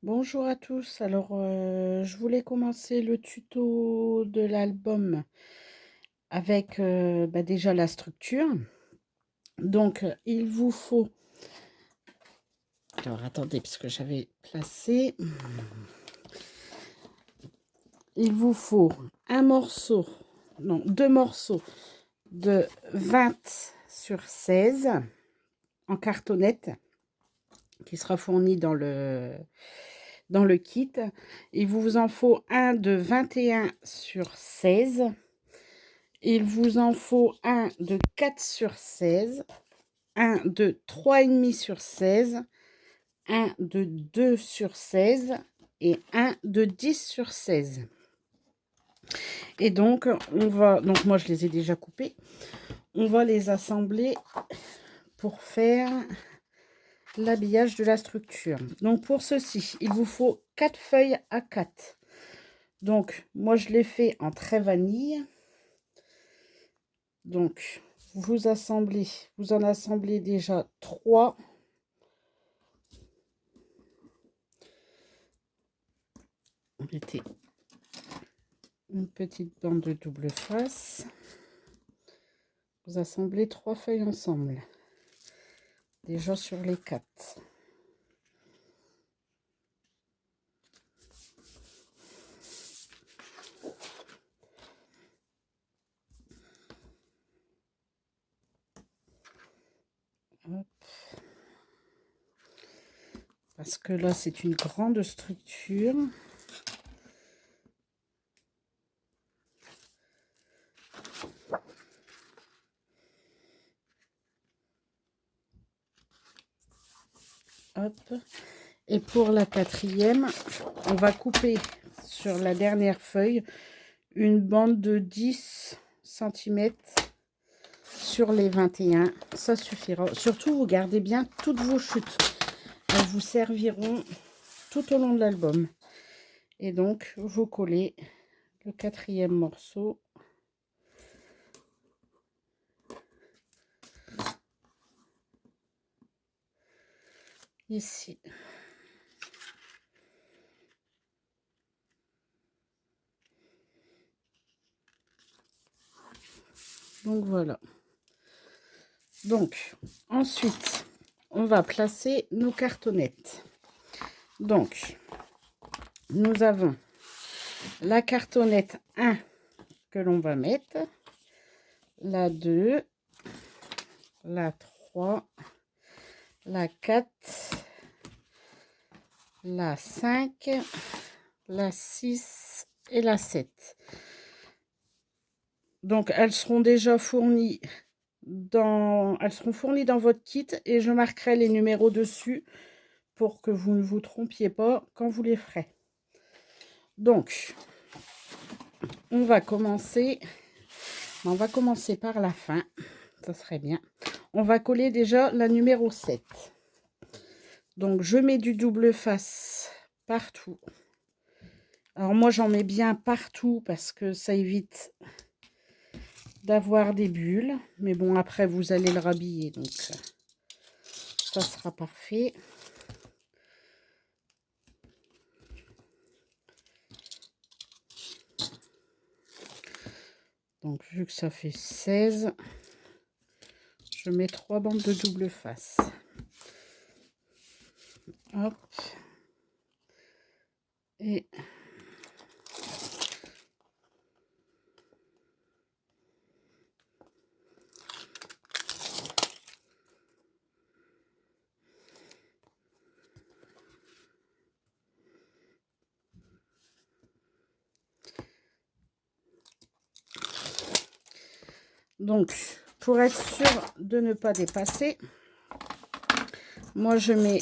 Bonjour à tous. Alors, je voulais commencer le tuto de l'album avec déjà la structure. Donc, il vous faut... Alors, attendez, puisque j'avais placé... Il vous faut un morceau, non, deux morceaux de 20 sur 16 en cartonnette qui sera fourni dans le kit. Il vous en faut un de 21 sur 16. Il vous en faut un de 4 sur 16, un de 3,5 sur 16, un de 2 sur 16 et un de 10 sur 16. Et donc, donc moi je les ai déjà coupés. On va les assembler pour faire l'habillage de la structure. Donc pour ceci, il vous faut 4 feuilles A4. Donc moi je l'ai fait en trait vanille. Donc vous en assemblez déjà 3. Mettez une petite bande de double face. Vous assemblez 3 feuilles ensemble. Déjà sur les 4. Hop. Parce que là, c'est une grande structure. Hop. Et pour la 4e, on va couper sur la dernière feuille une bande de 10 cm sur les 21. Ça suffira. Surtout, vous gardez bien toutes vos chutes. Elles vous serviront tout au long de l'album. Et donc, vous collez le 4e morceau. Ici. Donc voilà. Donc ensuite, on va placer nos cartonnettes. Donc, nous avons la cartonnette 1 que l'on va mettre, la 2, la 3, la 4, la 5, la 6 et la 7. Donc, elles seront fournies dans votre kit et je marquerai les numéros dessus pour que vous ne vous trompiez pas quand vous les ferez. Donc, on va commencer par la fin. Ça serait bien. On va coller déjà la numéro 7. Donc, je mets du double face partout. Alors, moi, j'en mets bien partout parce que ça évite d'avoir des bulles. Mais bon, après, vous allez le rhabiller. Donc, ça sera parfait. Donc, vu que ça fait 16, je mets 3 bandes de double face. Hop. Et donc, pour être sûr de ne pas dépasser, moi je mets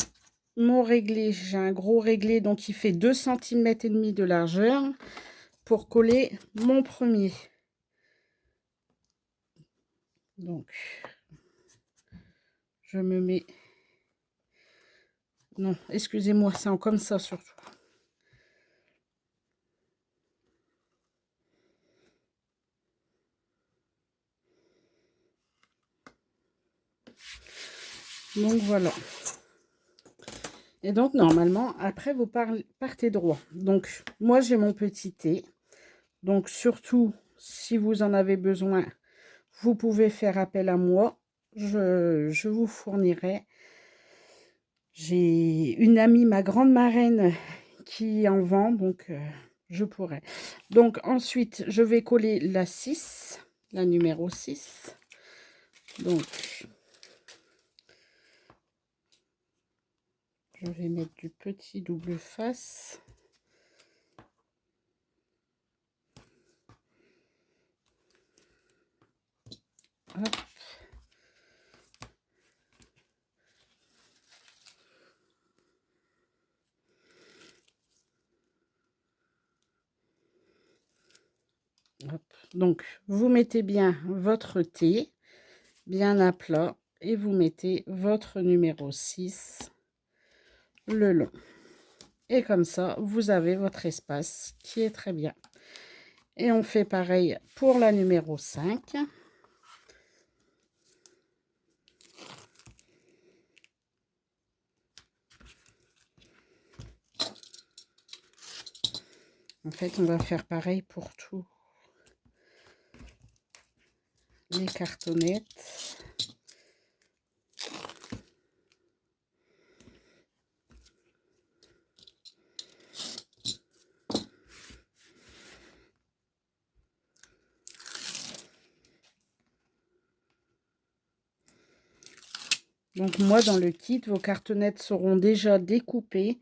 mon réglé, j'ai un gros réglé, donc il fait 2,5 cm de largeur pour coller mon premier. Donc, je me mets... Non, excusez-moi, c'est en comme ça surtout. Donc voilà. Et donc, normalement, après, vous partez droit. Donc, moi, j'ai mon petit thé. Donc, surtout, si vous en avez besoin, vous pouvez faire appel à moi. Je vous fournirai. J'ai une amie, ma grande marraine, qui en vend, donc je pourrais. Donc, ensuite, je vais coller la 6, la numéro 6. Donc, je vais mettre du petit double face. Hop. Hop. Donc, vous mettez bien votre thé, bien à plat, et vous mettez votre numéro 6 le long. Et comme ça, vous avez votre espace qui est très bien. Et on fait pareil pour la numéro 5. En fait, on va faire pareil pour tous les cartonnettes. Donc moi, dans le kit, vos cartonnettes seront déjà découpées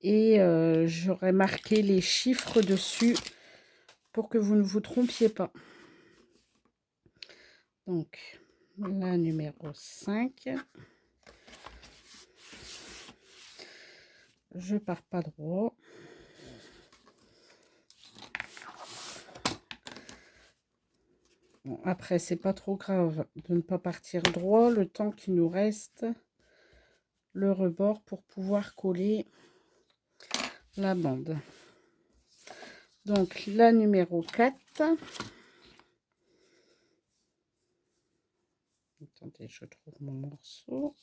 et j'aurai marqué les chiffres dessus pour que vous ne vous trompiez pas. Donc, la numéro 5. Je pars pas droit. Bon, après, c'est pas trop grave de ne pas partir droit, le temps qu'il nous reste le rebord pour pouvoir coller la bande. Donc, la numéro 4. Attendez, je trouve mon morceau.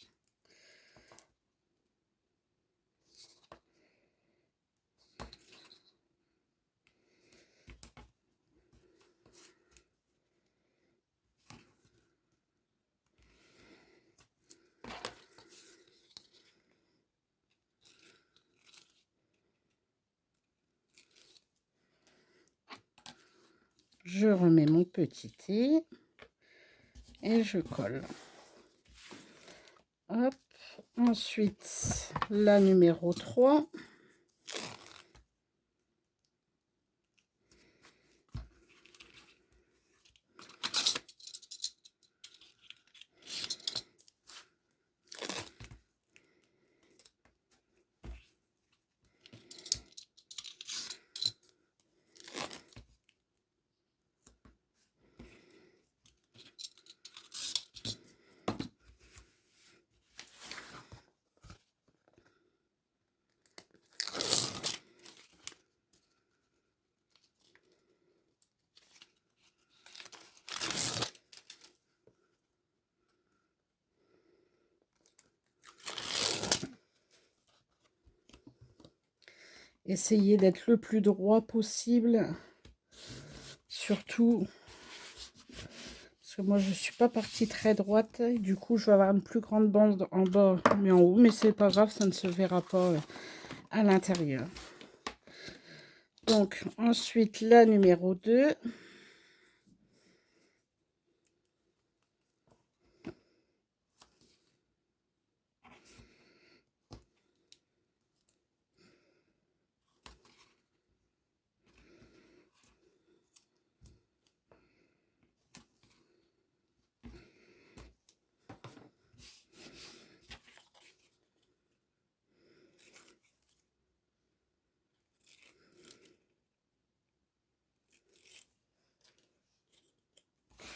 Je remets mon petit thé et je colle. Hop. Ensuite, la numéro 3. Essayez d'être le plus droit possible. Surtout, parce que moi, je ne suis pas partie très droite. Et du coup, je vais avoir une plus grande bande en bas, mais en haut. Mais c'est pas grave, ça ne se verra pas à l'intérieur. Donc, ensuite, la numéro 2.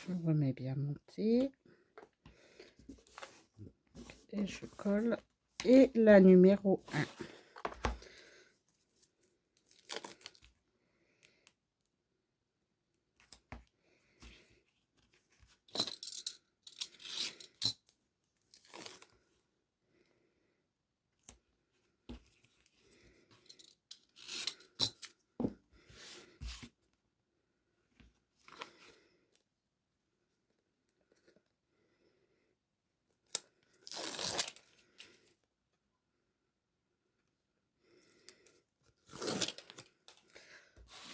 Je remets bien mon thé. Et je colle. Et la numéro 1.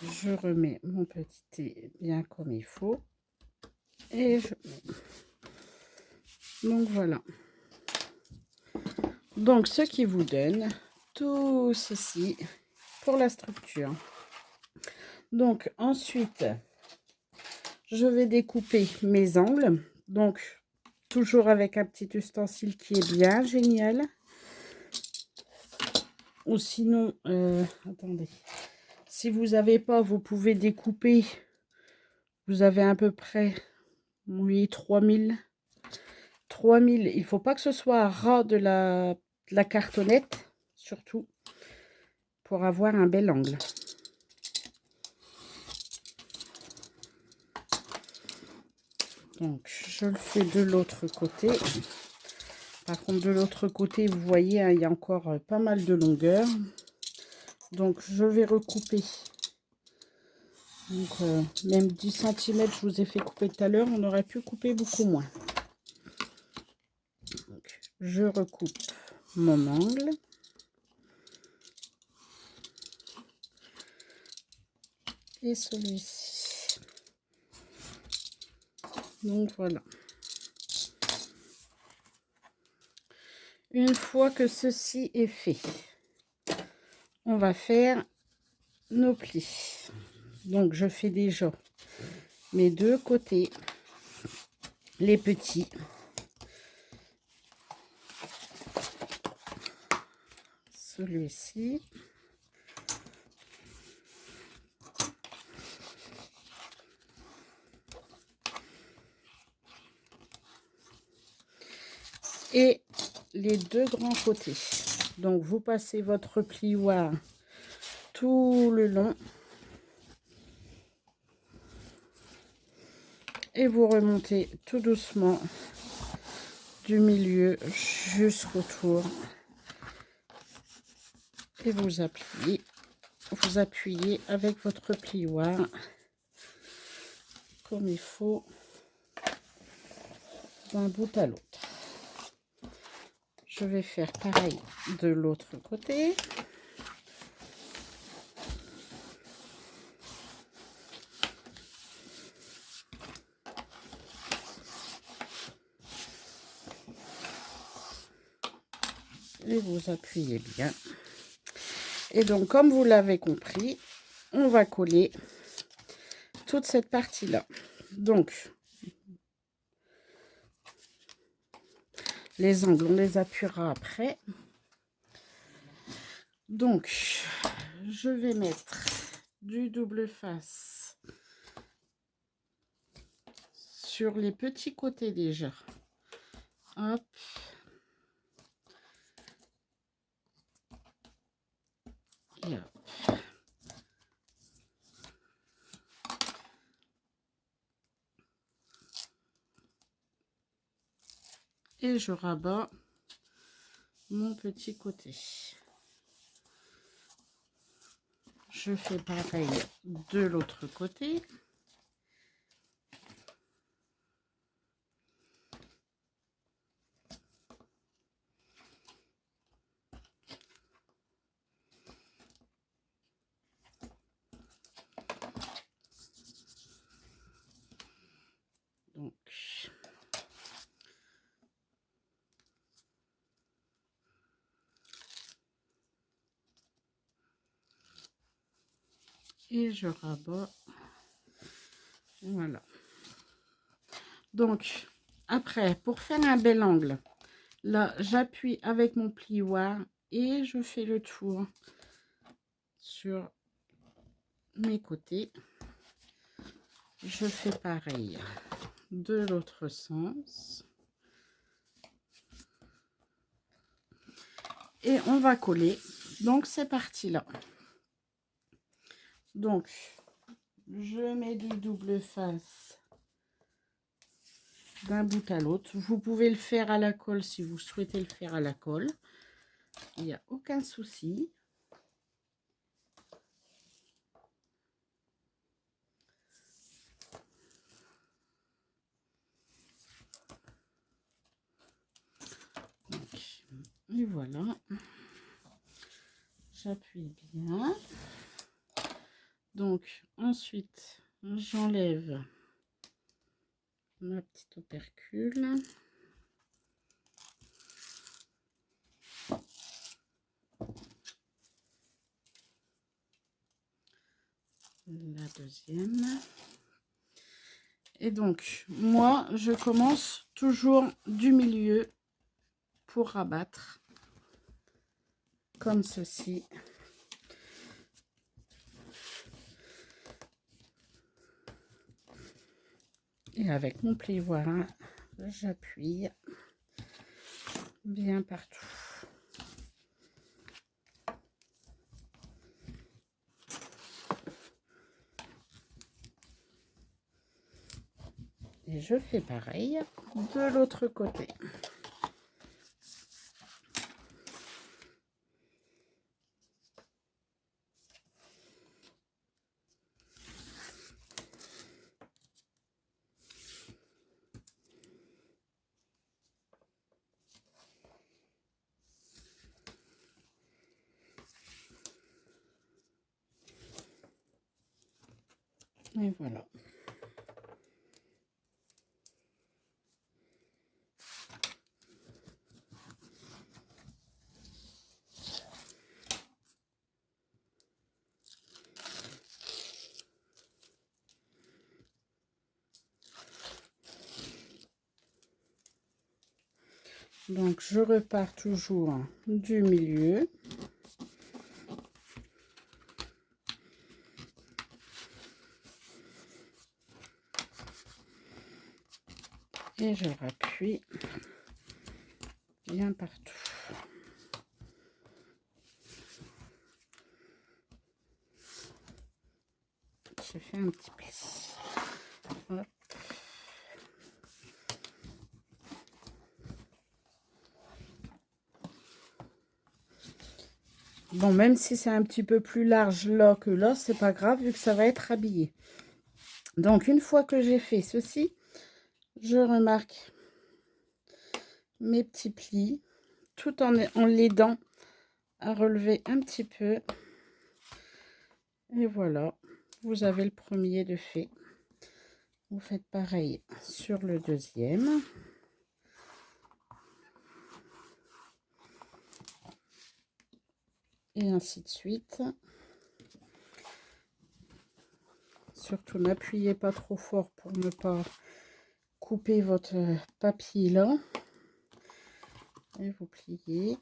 Je remets mon petit thé bien comme il faut. Et je mets. Donc voilà. Donc ce qui vous donne tout ceci pour la structure. Donc ensuite, je vais découper mes angles. Donc toujours avec un petit ustensile qui est bien génial. Ou sinon, attendez. Si vous n'avez pas, vous pouvez découper. Vous avez à peu près, oui, 3000. Il ne faut pas que ce soit ras de la cartonnette, surtout, pour avoir un bel angle. Donc, je le fais de l'autre côté. Par contre, de l'autre côté, vous voyez, hein, il y a encore pas mal de longueur. Donc, je vais recouper. Donc, même 10 cm, je vous ai fait couper tout à l'heure. On aurait pu couper beaucoup moins. Donc, je recoupe mon angle. Et celui-ci. Donc, voilà. Une fois que ceci est fait, on va faire nos plis. Donc, je fais déjà mes deux côtés, les petits. Celui-ci. Et les deux grands côtés. Donc, vous passez votre plioir tout le long. Et vous remontez tout doucement du milieu jusqu'au tour. Et vous appuyez avec votre plioir comme il faut d'un bout à l'autre. Je vais faire pareil de l'autre côté. Et vous appuyez bien. Et donc, comme vous l'avez compris, on va coller toute cette partie-là. Donc, les angles, on les appuiera après. Donc, je vais mettre du double face sur les petits côtés déjà. Hop. Et hop. Et je rabats mon petit côté. Je fais pareil de l'autre côté. Donc, et je rabats. Voilà. Donc, après, pour faire un bel angle, là, j'appuie avec mon plioir et je fais le tour sur mes côtés. Je fais pareil de l'autre sens. Et on va coller donc ces parties-là. Donc, je mets du double face d'un bout à l'autre. Vous pouvez le faire à la colle si vous souhaitez le faire à la colle. Il n'y a aucun souci. Donc, et voilà. J'appuie bien. Donc ensuite, j'enlève ma petite opercule. La deuxième. Et donc, moi, je commence toujours du milieu pour rabattre, comme ceci. Et avec mon plioir, j'appuie bien partout. Et je fais pareil de l'autre côté. Et voilà. Donc, je repars toujours du milieu. Et je rappuie bien partout. Je fais un petit pli. Hop. Bon, même si c'est un petit peu plus large là que là, c'est pas grave vu que ça va être habillé. Donc, une fois que j'ai fait ceci, je remarque mes petits plis tout en l'aidant à relever un petit peu. Et voilà, vous avez le premier de fait. Vous faites pareil sur le deuxième. Et ainsi de suite. Surtout, n'appuyez pas trop fort pour ne pas couper votre papier là. Et vous pliez.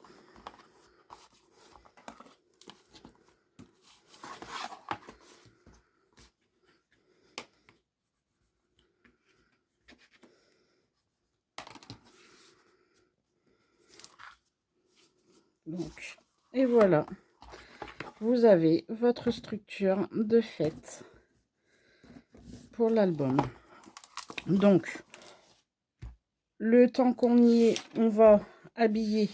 Donc, et voilà. Vous avez votre structure de fait pour l'album. Donc, le temps qu'on y est, on va habiller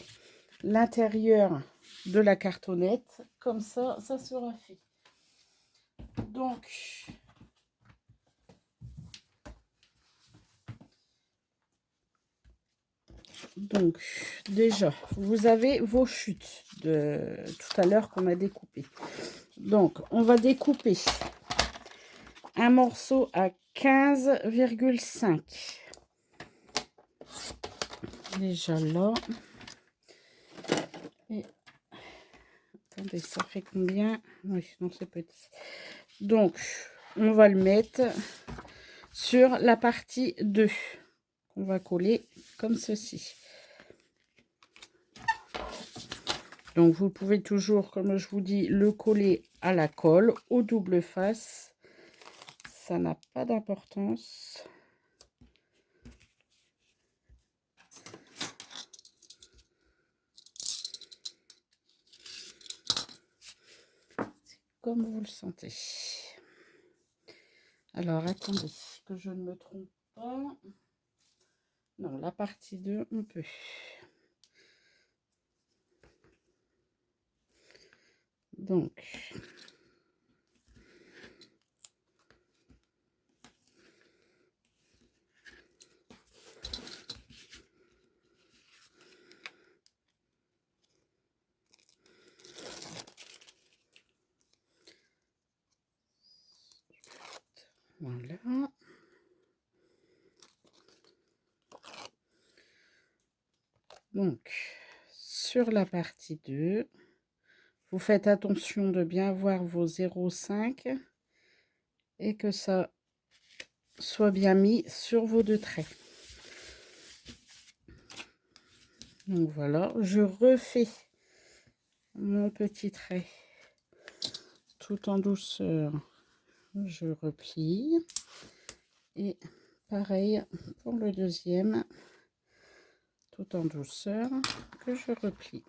l'intérieur de la cartonnette. Comme ça, ça sera fait. Donc, déjà, vous avez vos chutes de tout à l'heure qu'on a découpé. Donc, on va découper un morceau à 15,5. Déjà là. Et attendez, ça fait combien? Oui, non, c'est petit. Donc, on va le mettre sur la partie 2. On va coller comme ceci. Donc, vous pouvez toujours, comme je vous dis, le coller à la colle, au double face. Ça n'a pas d'importance. Comme vous le sentez. Alors, attendez, que je ne me trompe pas. Non, la partie 2, on peut. Donc, Voilà. Donc, sur la partie 2, vous faites attention de bien voir vos 0,5 et que ça soit bien mis sur vos 2 traits. Donc voilà, je refais mon petit trait tout en douceur. Je replie et pareil pour le deuxième, tout en douceur, que je replie.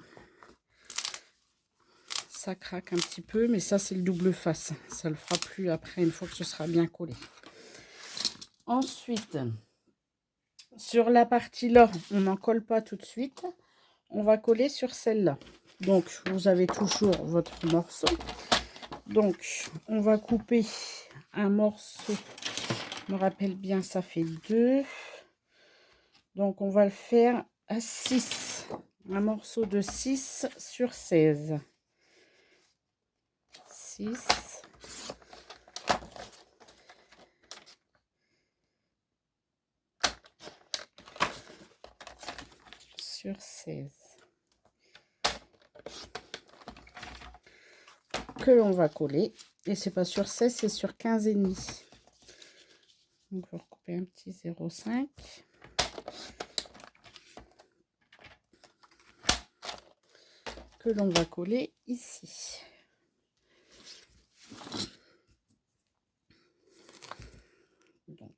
Ça craque un petit peu, mais ça c'est le double face, ça le fera plus après une fois que ce sera bien collé. Ensuite, sur la partie là, on n'en colle pas tout de suite, on va coller sur celle-là. Donc vous avez toujours votre morceau, donc on va couper un morceau, je me rappelle bien, ça fait 2, donc on va le faire à 6, un morceau de 6 sur 16. 6 sur 16 que l'on va coller, et c'est pas sur 16, c'est sur 15 et demi. Donc on va recouper un petit 0,5 que l'on va coller ici. Donc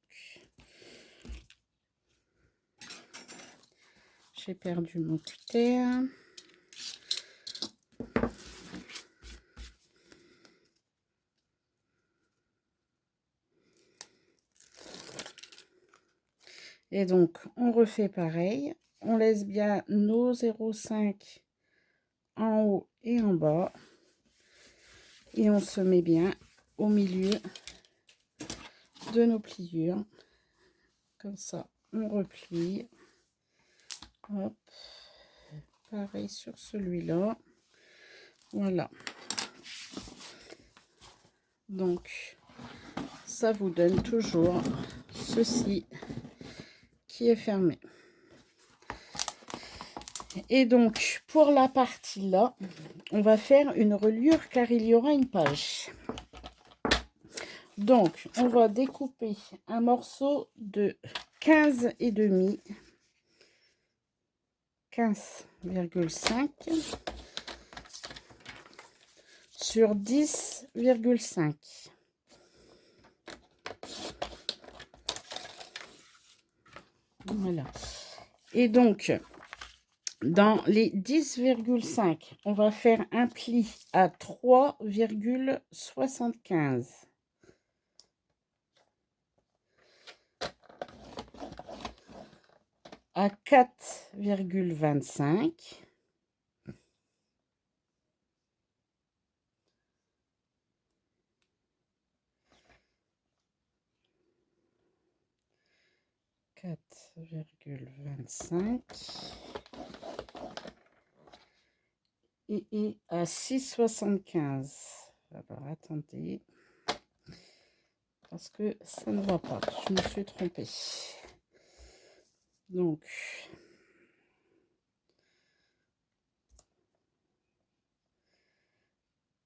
j'ai perdu mon cutter. Et donc on refait pareil, on laisse bien nos 0,5 en haut et en bas et on se met bien au milieu de nos pliures, comme ça on replie. Hop, pareil sur celui-là. Voilà, donc ça vous donne toujours ceci qui est fermé. Et donc pour la partie là, on va faire une reliure car il y aura une page. Donc on va découper un morceau de 15 et demi, 15,5 sur 10,5. Voilà. Et donc dans les 10,5, on va faire un pli à 3,75. À 4,25. Et à 6,75. Alors attendez, parce que ça ne va pas, je me suis trompée. Donc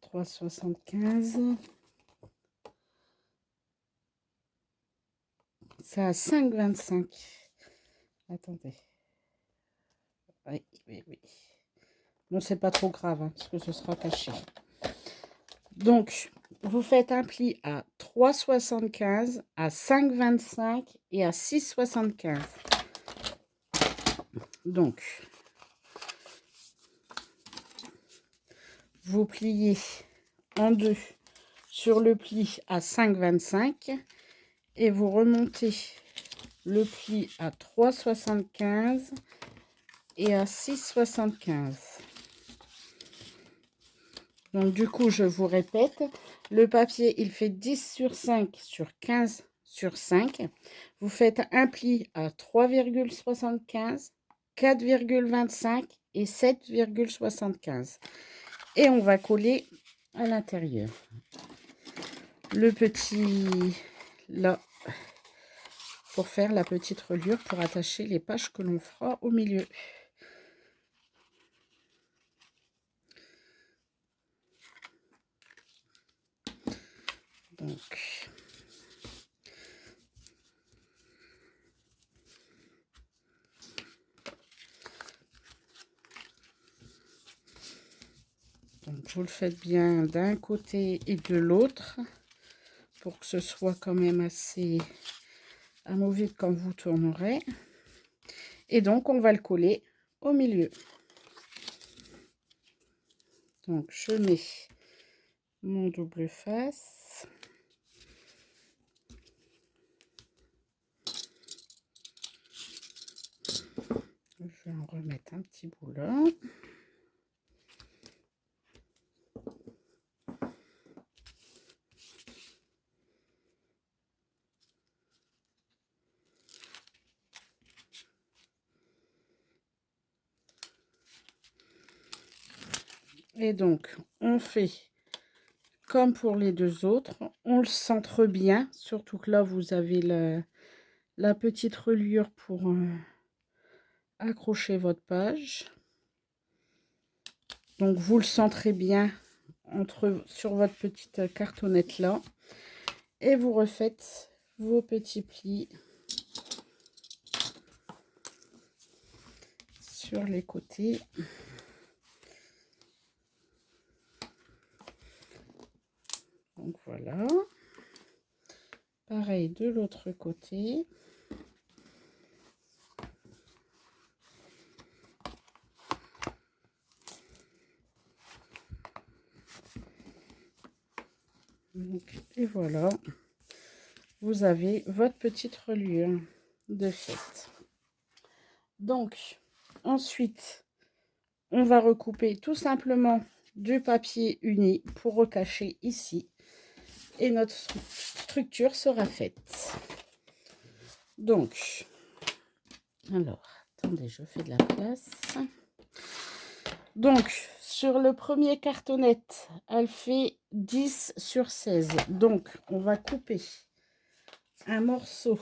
3,75, c'est à 5,25. Attendez. Oui. Bon, c'est pas trop grave, hein, parce que ce sera caché. Donc, vous faites un pli à 3,75, à 5,25 et à 6,75. Donc, vous pliez en deux sur le pli à 5,25 et vous remontez le pli à 3,75 et à 6,75. Donc du coup, je vous répète, le papier, il fait 10 sur 5 sur 15 sur 5. Vous faites un pli à 3,75, 4,25 et 7,75. Et on va coller à l'intérieur. là pour faire la petite reliure pour attacher les pages que l'on fera au milieu. Donc vous le faites bien d'un côté et de l'autre pour que ce soit quand même assez amovible quand vous tournerez. Et donc on va le coller au milieu. Donc je mets mon double face. Je vais en remettre un petit bout là. Et donc on fait comme pour les deux autres, on le centre bien, surtout que là vous avez la petite reliure pour accrocher votre page. Donc vous le centrez bien sur votre petite cartonnette là et vous refaites vos petits plis sur les côtés. Donc voilà, pareil de l'autre côté. Donc, et voilà, vous avez votre petite reliure de fait. Donc ensuite on va recouper tout simplement du papier uni pour recacher ici et notre structure sera faite. Donc alors attendez, je fais de la place. Donc sur le premier cartonnette elle fait 10 sur 16, donc on va couper un morceau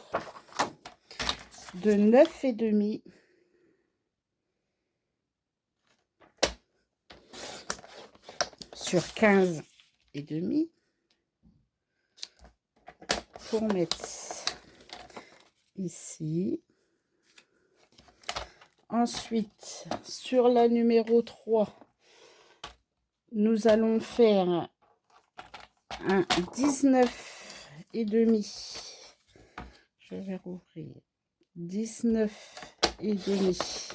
de 9,5 sur 15,5 pour mettre ici. Ensuite, sur la numéro 3, nous allons faire un 19,5. Je vais rouvrir. 19,5.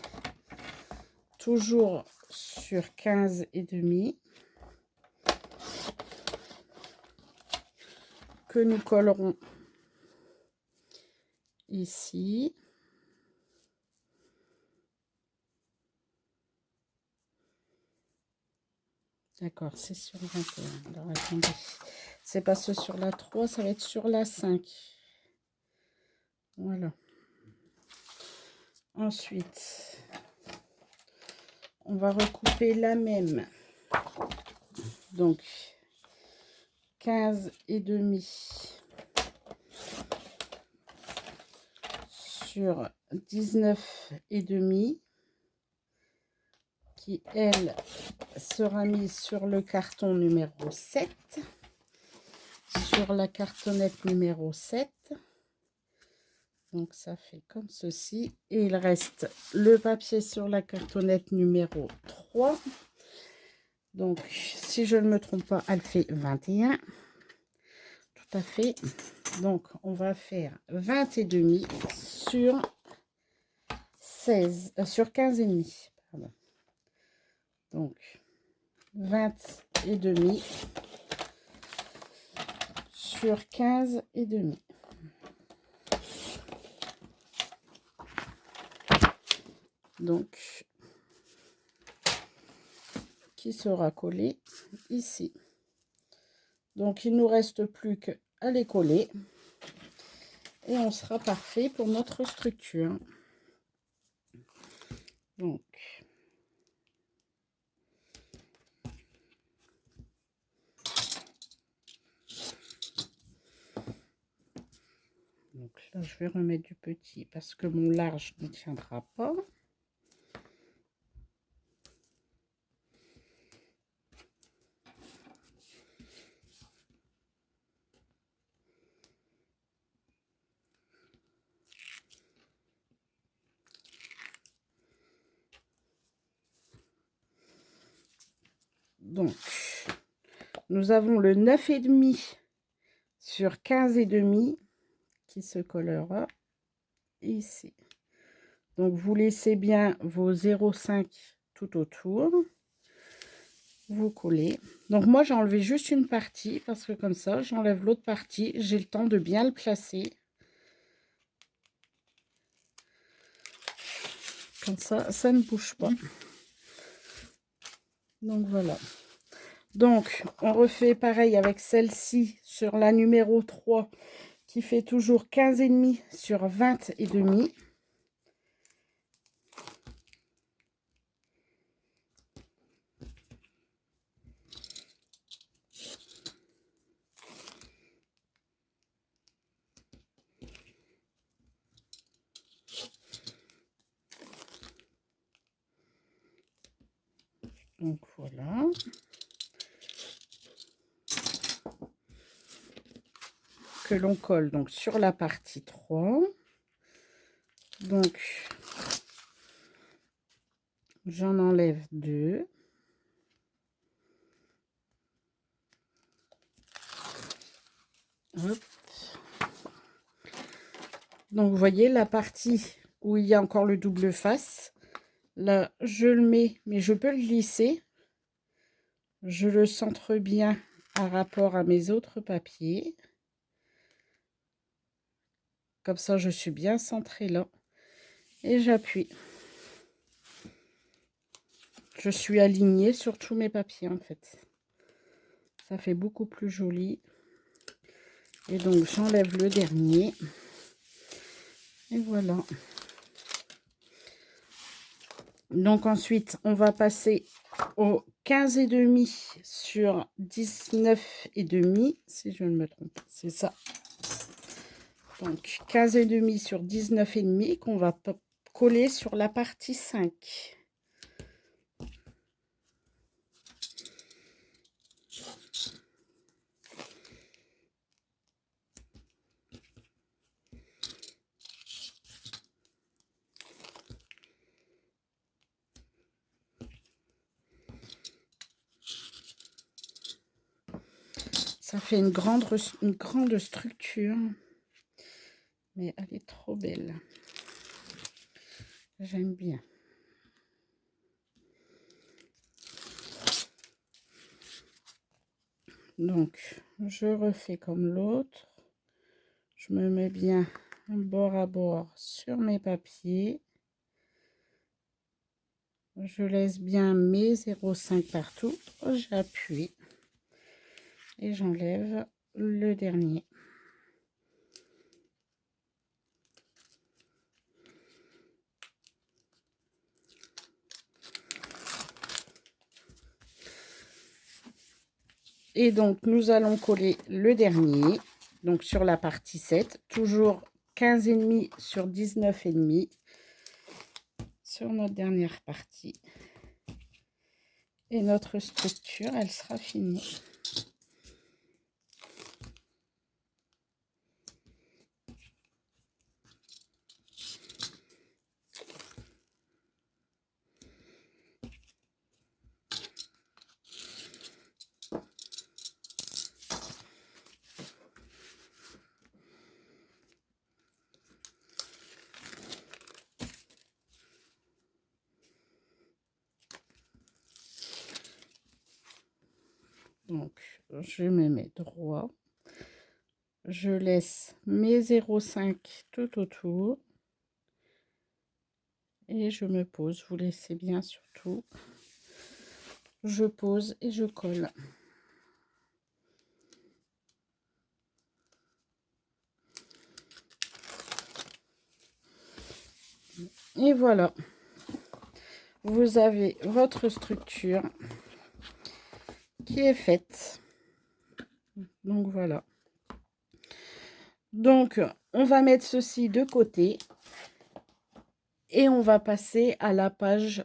Toujours sur 15,5. Que nous collerons ici. D'accord, c'est sur 21. Alors attendez, c'est pas ce sur la 3, ça va être sur la 5. Voilà. Ensuite, on va recouper la même. Donc 15,5 sur 19,5 qui elle sera mise sur le carton numéro 7, sur la cartonnette numéro 7. Donc ça fait comme ceci et il reste le papier sur la cartonnette numéro 3. Donc si je ne me trompe pas, elle fait 21. Tout à fait. Donc on va faire 20,5 sur sur 15,5. Pardon. Donc 20,5 sur 15,5. Donc qui sera collé ici. Donc il nous reste plus qu'à les coller et on sera parfait pour notre structure. Donc Là, je vais remettre du petit parce que mon large ne tiendra pas. Donc, nous avons le 9,5 sur 15,5 qui se collera ici. Donc, vous laissez bien vos 0,5 tout autour. Vous collez. Donc, moi, j'ai enlevé juste une partie parce que comme ça, j'enlève l'autre partie. J'ai le temps de bien le placer. Comme ça ne bouge pas. Donc, voilà. Donc, on refait pareil avec celle-ci sur la numéro 3 qui fait toujours 15,5 sur 20,5. Donc, voilà. Que l'on colle donc sur la partie 3. Donc, j'en enlève 2. Hop. Donc, vous voyez la partie où il y a encore le double face. Là, je le mets, mais je peux le glisser. Je le centre bien par rapport à mes autres papiers. Comme ça, je suis bien centrée là. Et j'appuie. Je suis alignée sur tous mes papiers, en fait. Ça fait beaucoup plus joli. Et donc, j'enlève le dernier. Et voilà. Donc, ensuite, on va passer au 15,5 sur 19,5. Si je ne me trompe, c'est ça. Donc, 15,5 sur 19,5 qu'on va coller sur la partie 5. Ça fait une grande structure. Mais elle est trop belle. J'aime bien. Donc, je refais comme l'autre. Je me mets bien bord à bord sur mes papiers. Je laisse bien mes 0,5 partout. J'appuie. Et j'enlève le dernier. Et donc, nous allons coller le dernier. Donc, sur la partie 7. Toujours 15,5 sur 19,5. Sur notre dernière partie. Et notre structure, elle sera finie. Donc, je me mets droit. Je laisse mes 0,5 tout autour. Et je me pose. Vous laissez bien surtout. Je pose et je colle. Et voilà. Vous avez votre structure qui est faite. Donc voilà. Donc, on va mettre ceci de côté et on va passer à la page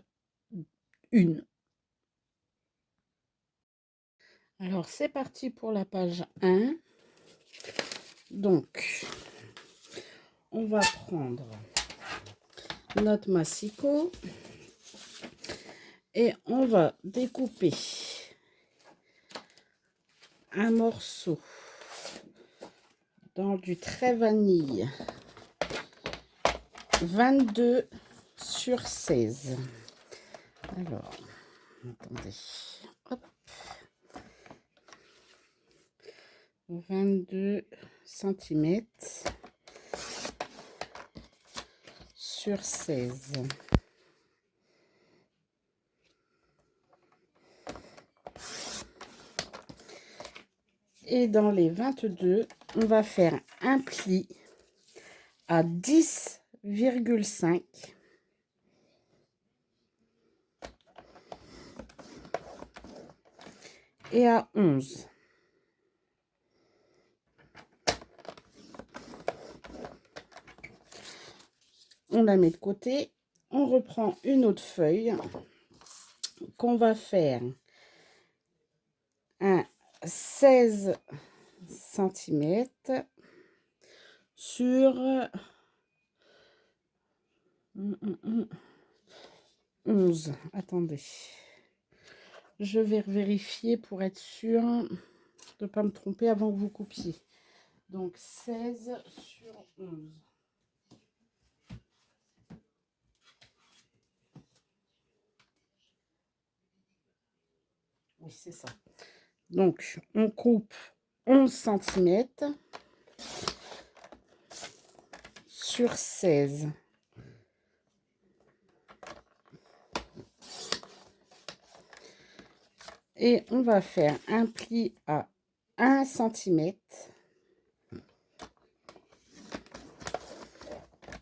1. Alors, c'est parti pour la page 1. Donc, on va prendre notre massicot et on va découper un morceau dans du trait vanille 22 sur 16. Alors, attendez, hop, 22 cm sur 16. Et dans les 22, on va faire un pli à 10,5 et à 11. On la met de côté. On reprend une autre feuille qu'on va faire un 16 cm sur 11. Attendez. Je vais vérifier pour être sûre de ne pas me tromper avant que vous coupiez. Donc 16 sur 11. Oui, c'est ça. Donc, on coupe 11 cm sur 16. Et on va faire un pli à 1 cm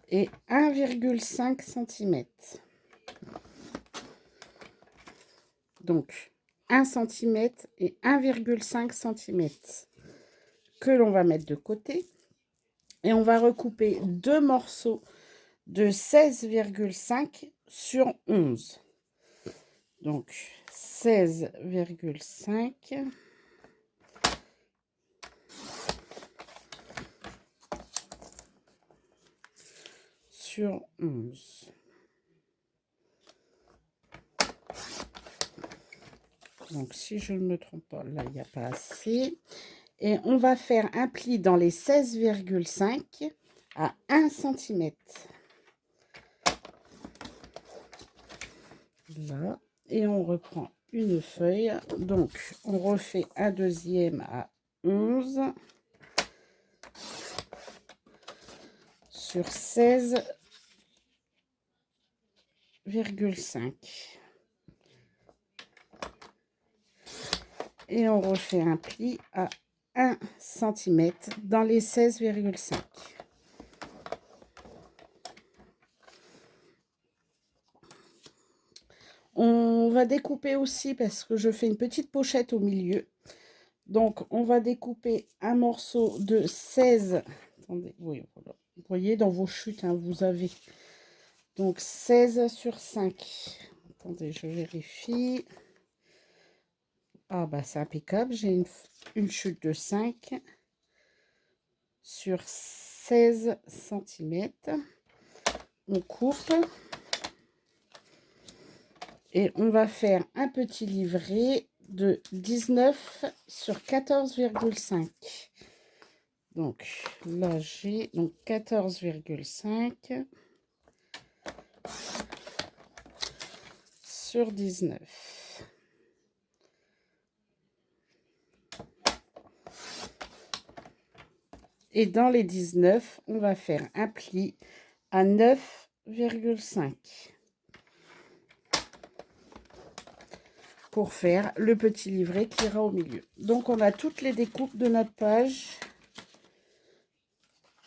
et 1,5 cm. Donc, 1 cm et 1,5 cm que l'on va mettre de côté. Et on va recouper deux morceaux de 16,5 sur 11. Donc, 16,5 sur 11. Donc, si je ne me trompe pas, là, il n'y a pas assez. Et on va faire un pli dans les 16,5 à 1 cm. Là. Et on reprend une feuille. Donc, on refait un deuxième à 11 sur 16,5. Et on refait un pli à 1 cm dans les 16,5. On va découper aussi parce que je fais une petite pochette au milieu. Donc, on va découper un morceau de 16. Attendez, oui, voilà. Vous voyez, dans vos chutes, hein, vous avez donc 16 sur 5. Attendez, je vérifie. Ah, bah, c'est impeccable. J'ai une chute de 5 sur 16 cm. On coupe. Et on va faire un petit livret de 19 sur 14,5. Donc là, j'ai donc 14,5 sur 19. Et dans les 19, on va faire un pli à 9,5 pour faire le petit livret qui ira au milieu. Donc, on a toutes les découpes de notre page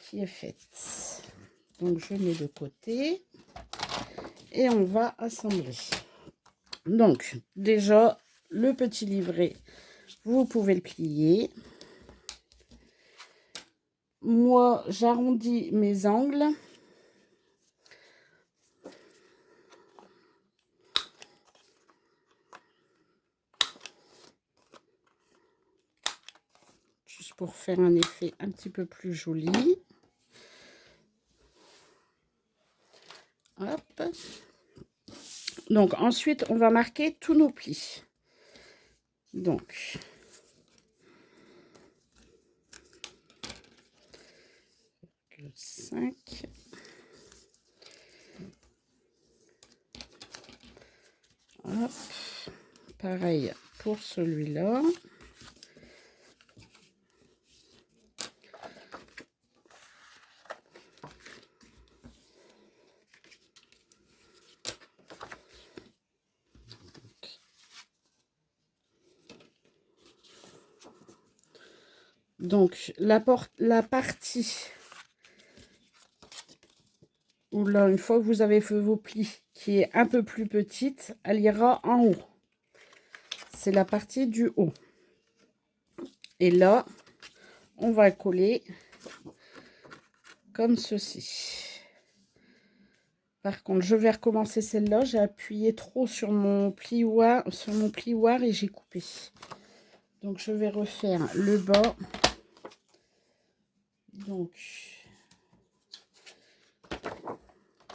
qui est faite. Donc, je mets de côté et on va assembler. Donc, déjà, le petit livret, vous pouvez le plier. moi, j'arrondis mes angles. Juste pour faire un effet un petit peu plus joli. Hop. Donc, ensuite, on va marquer tous nos plis. Donc, le 5. Hop. Pareil pour celui-là. Donc, la partie où là, une fois que vous avez fait vos plis, qui est un peu plus petite, elle ira en haut. C'est la partie du haut. Et là, on va coller comme ceci. Par contre, je vais recommencer celle-là. J'ai appuyé trop sur mon plioir et j'ai coupé. Donc, je vais refaire le bas. Donc,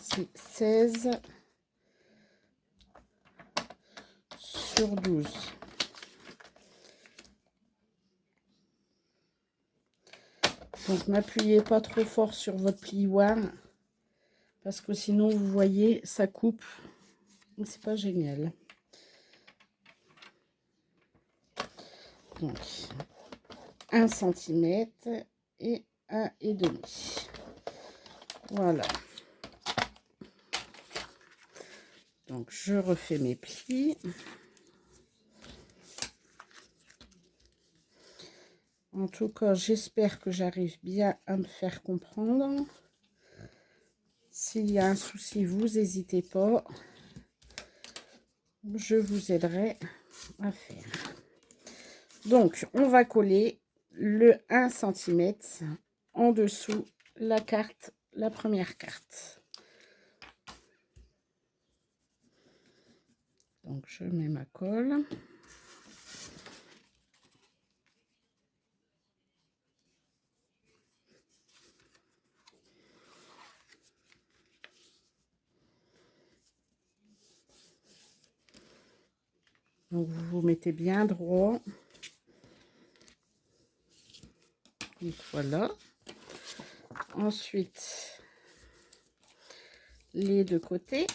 c'est 16 sur 12. Donc, n'appuyez pas trop fort sur votre plioir. Parce que sinon, vous voyez, ça coupe. C'est pas génial. Donc, 1 cm et 1,5. Voilà. Donc, je refais mes plis. En tout cas, j'espère que j'arrive bien à me faire comprendre. S'il y a un souci, vous n'hésitez pas. Je vous aiderai à faire. Donc, on va coller le 1 cm en dessous la première carte. Donc, je mets ma colle. Donc, vous vous mettez bien droit. Donc, voilà. Ensuite, les deux côtés.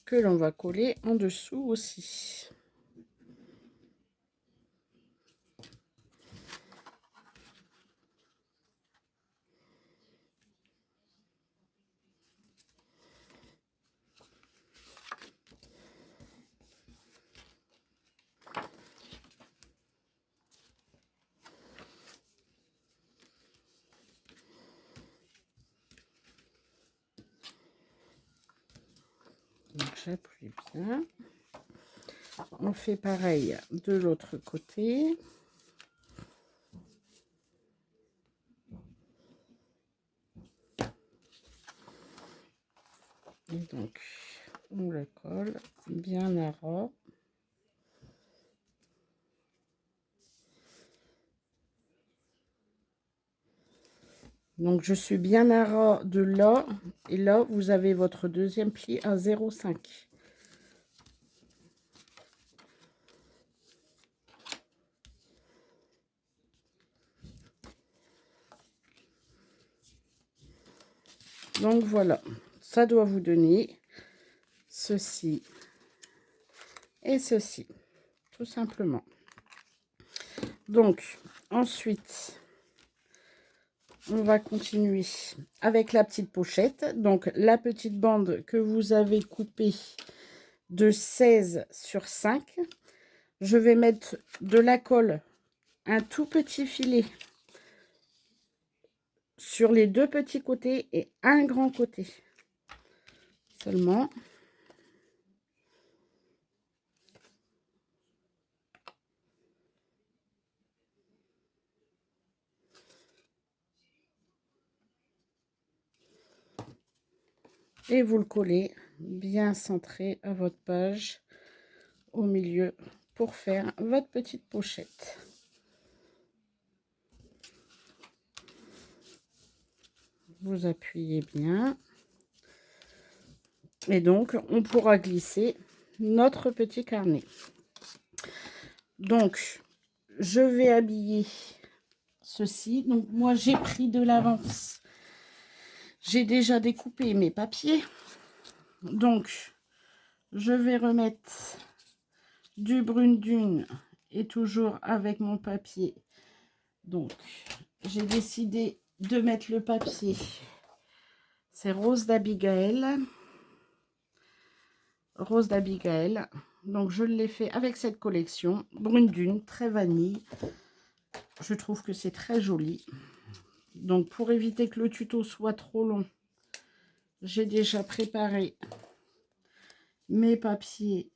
Que l'on va coller en dessous aussi. Donc j'appuie bien. On fait pareil de l'autre côté. Et donc on le colle bien à ras. Donc je suis bien à ras de là, et là vous avez votre deuxième pli à 0,5. Donc voilà, ça doit vous donner ceci et ceci, tout simplement. Donc ensuite, on va continuer avec la petite pochette. Donc la petite bande que vous avez coupée de 16 sur 5. Je vais mettre de la colle, un tout petit filet sur les deux petits côtés et un grand côté seulement. et vous le collez bien centré à votre page au milieu pour faire votre petite pochette. Vous appuyez bien et donc on pourra glisser notre petit carnet. Donc je vais habiller ceci. Donc moi j'ai pris de l'avance, j'ai déjà découpé mes papiers, donc je vais remettre du brune dune et toujours avec mon papier. Donc j'ai décidé de mettre le papier, c'est Rose d'Abigail. Rose d'Abigail. Donc je l'ai fait avec cette collection brune dune, très vanille. Je trouve que c'est très joli. Donc pour éviter que le tuto soit trop long, j'ai déjà préparé mes papiers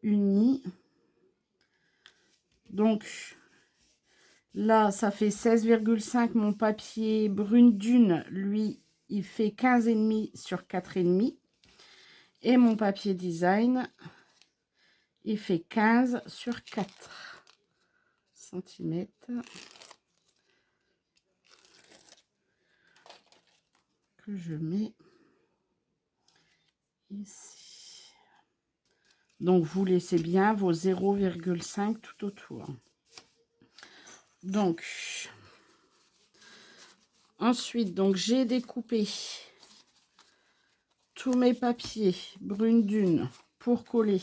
unis. Donc là ça fait 16,5. Mon papier brune dune, lui, il fait 15,5 sur 4,5. Et mon papier design, il fait 15 sur 4 cm. Que je mets ici. Donc vous laissez bien vos 0,5 tout autour. Donc ensuite, donc j'ai découpé tous mes papiers brune dune pour coller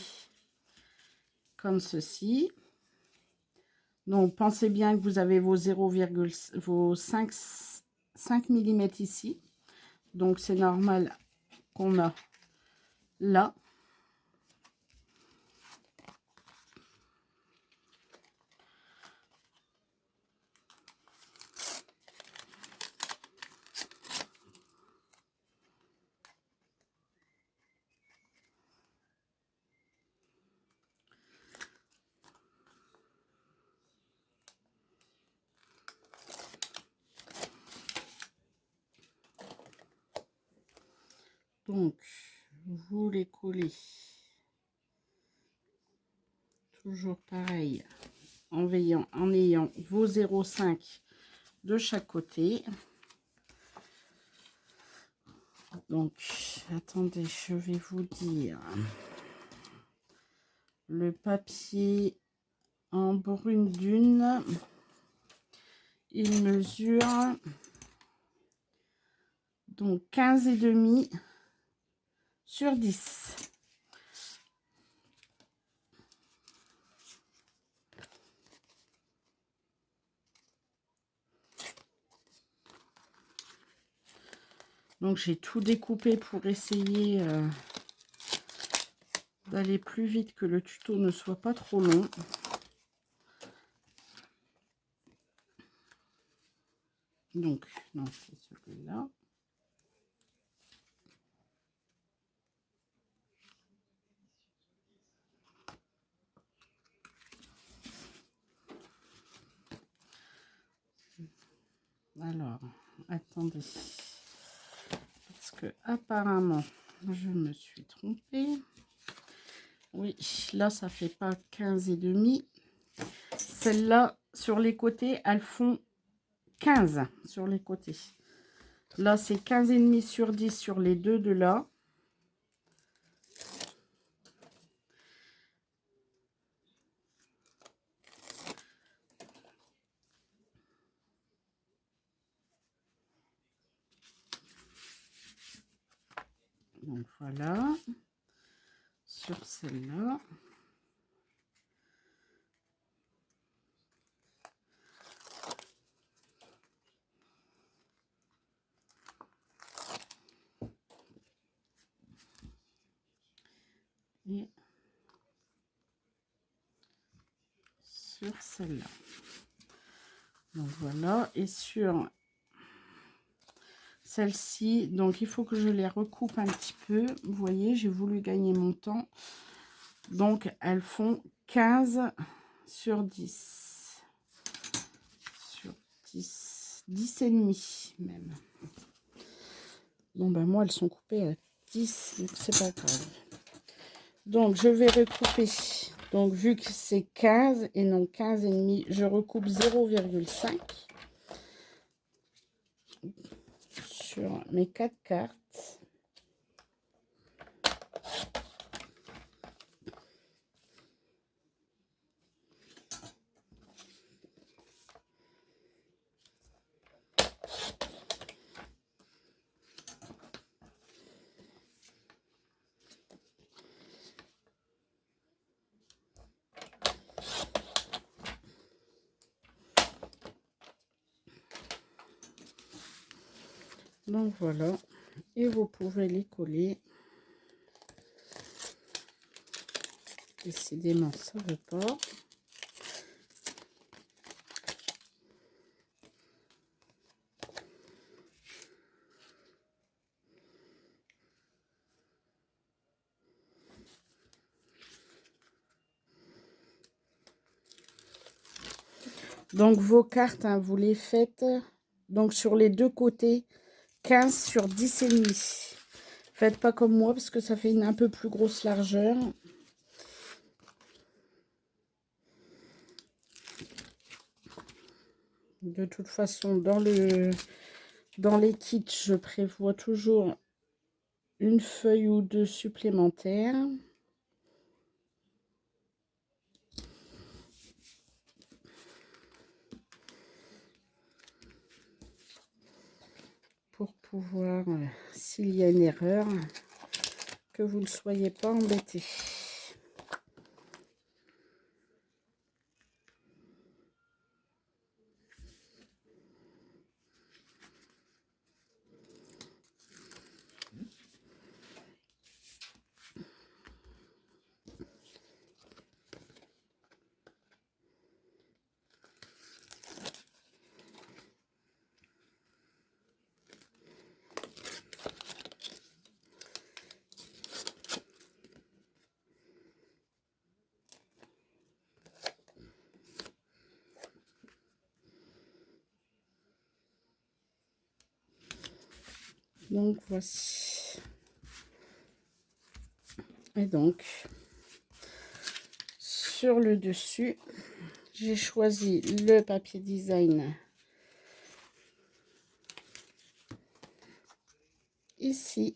comme ceci. Donc pensez bien que vous avez vos 5 mm ici. Donc c'est normal qu'on a là. Donc vous les collez toujours pareil en ayant vos 0,5 de chaque côté. Donc attendez, je vais vous dire, le papier en brune dune, il mesure donc 15,5 sur 10. Donc j'ai tout découpé pour essayer d'aller plus vite, que le tuto ne soit pas trop long. Donc non, c'est celui-là. Alors attendez, parce que apparemment je me suis trompée. Oui, là ça fait pas 15,5. Celles-là sur les côtés, elles font 15 sur les côtés. Là c'est 15,5 sur 10 sur les deux de là. Donc voilà, sur celle-là. Et sur celle-là. Donc voilà, et sur celle-ci, donc il faut que je les recoupe un petit peu. Vous voyez, j'ai voulu gagner mon temps. Donc elles font 15 sur 10. Sur 10, 10,5 même. Bon, ben moi, elles sont coupées à 10, donc c'est pas grave. Donc, je vais recouper. Donc, vu que c'est 15 et non 15,5, je recoupe 0,5 sur mes 4 cartes. Donc, voilà. Et vous pouvez les coller. Décidément, ça ne veut pas. Donc, vos cartes, hein, vous les faites donc sur les deux côtés, 15 sur 10,5. Faites pas comme moi parce que ça fait une un peu plus grosse largeur. De toute façon, dans les kits, je prévois toujours une feuille ou deux supplémentaires. Pour pouvoir, s'il y a une erreur, que vous ne soyez pas embêtés. Donc, voici. Et donc, sur le dessus, j'ai choisi le papier design ici,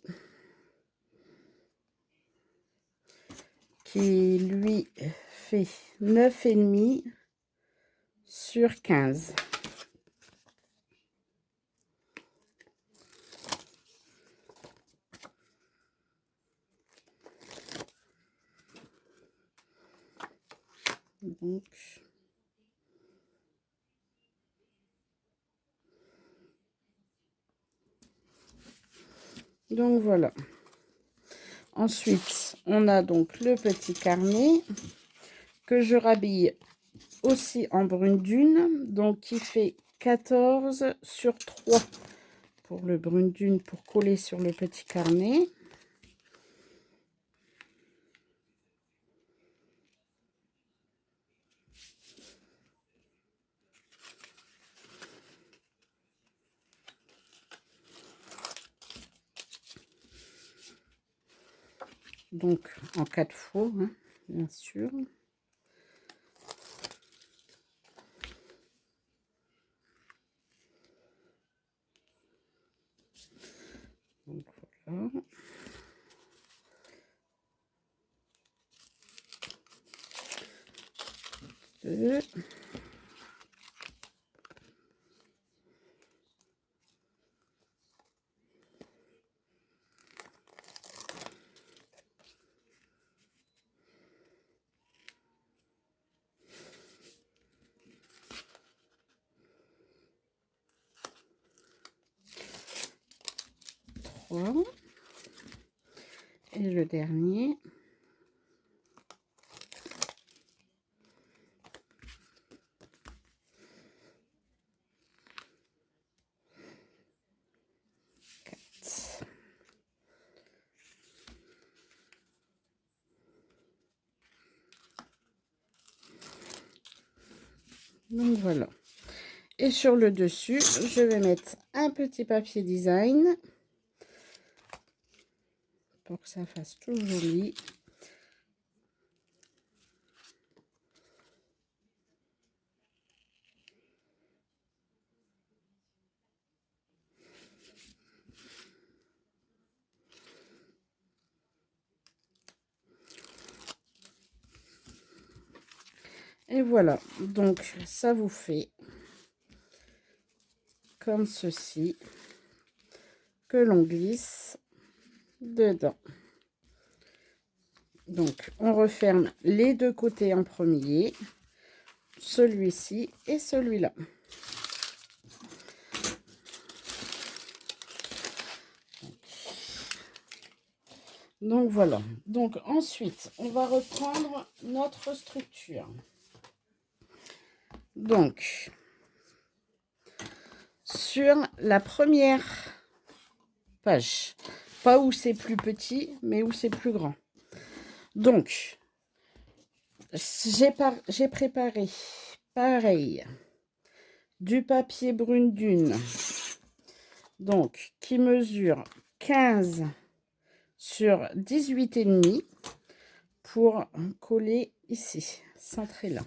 qui lui fait 9,5 sur 15. Donc voilà. Ensuite, on a donc le petit carnet que je rhabille aussi en brune dune, donc qui fait 14 sur 3 pour le brune dune pour coller sur le petit carnet. Donc en 4 fois, hein, bien sûr. Donc voilà. Deux. Et le dernier. Donc voilà. Et sur le dessus, je vais mettre un petit papier design pour que ça fasse tout joli. Et voilà, donc ça vous fait comme ceci, que l'on glisse dedans. Donc on referme les deux côtés en premier, celui-ci et celui-là. Donc voilà, donc ensuite on va reprendre notre structure. Donc sur la première page, pas où c'est plus petit mais où c'est plus grand. Donc j'ai préparé pareil du papier brune dune, donc qui mesure 15 sur 18,5 pour coller ici, centré là.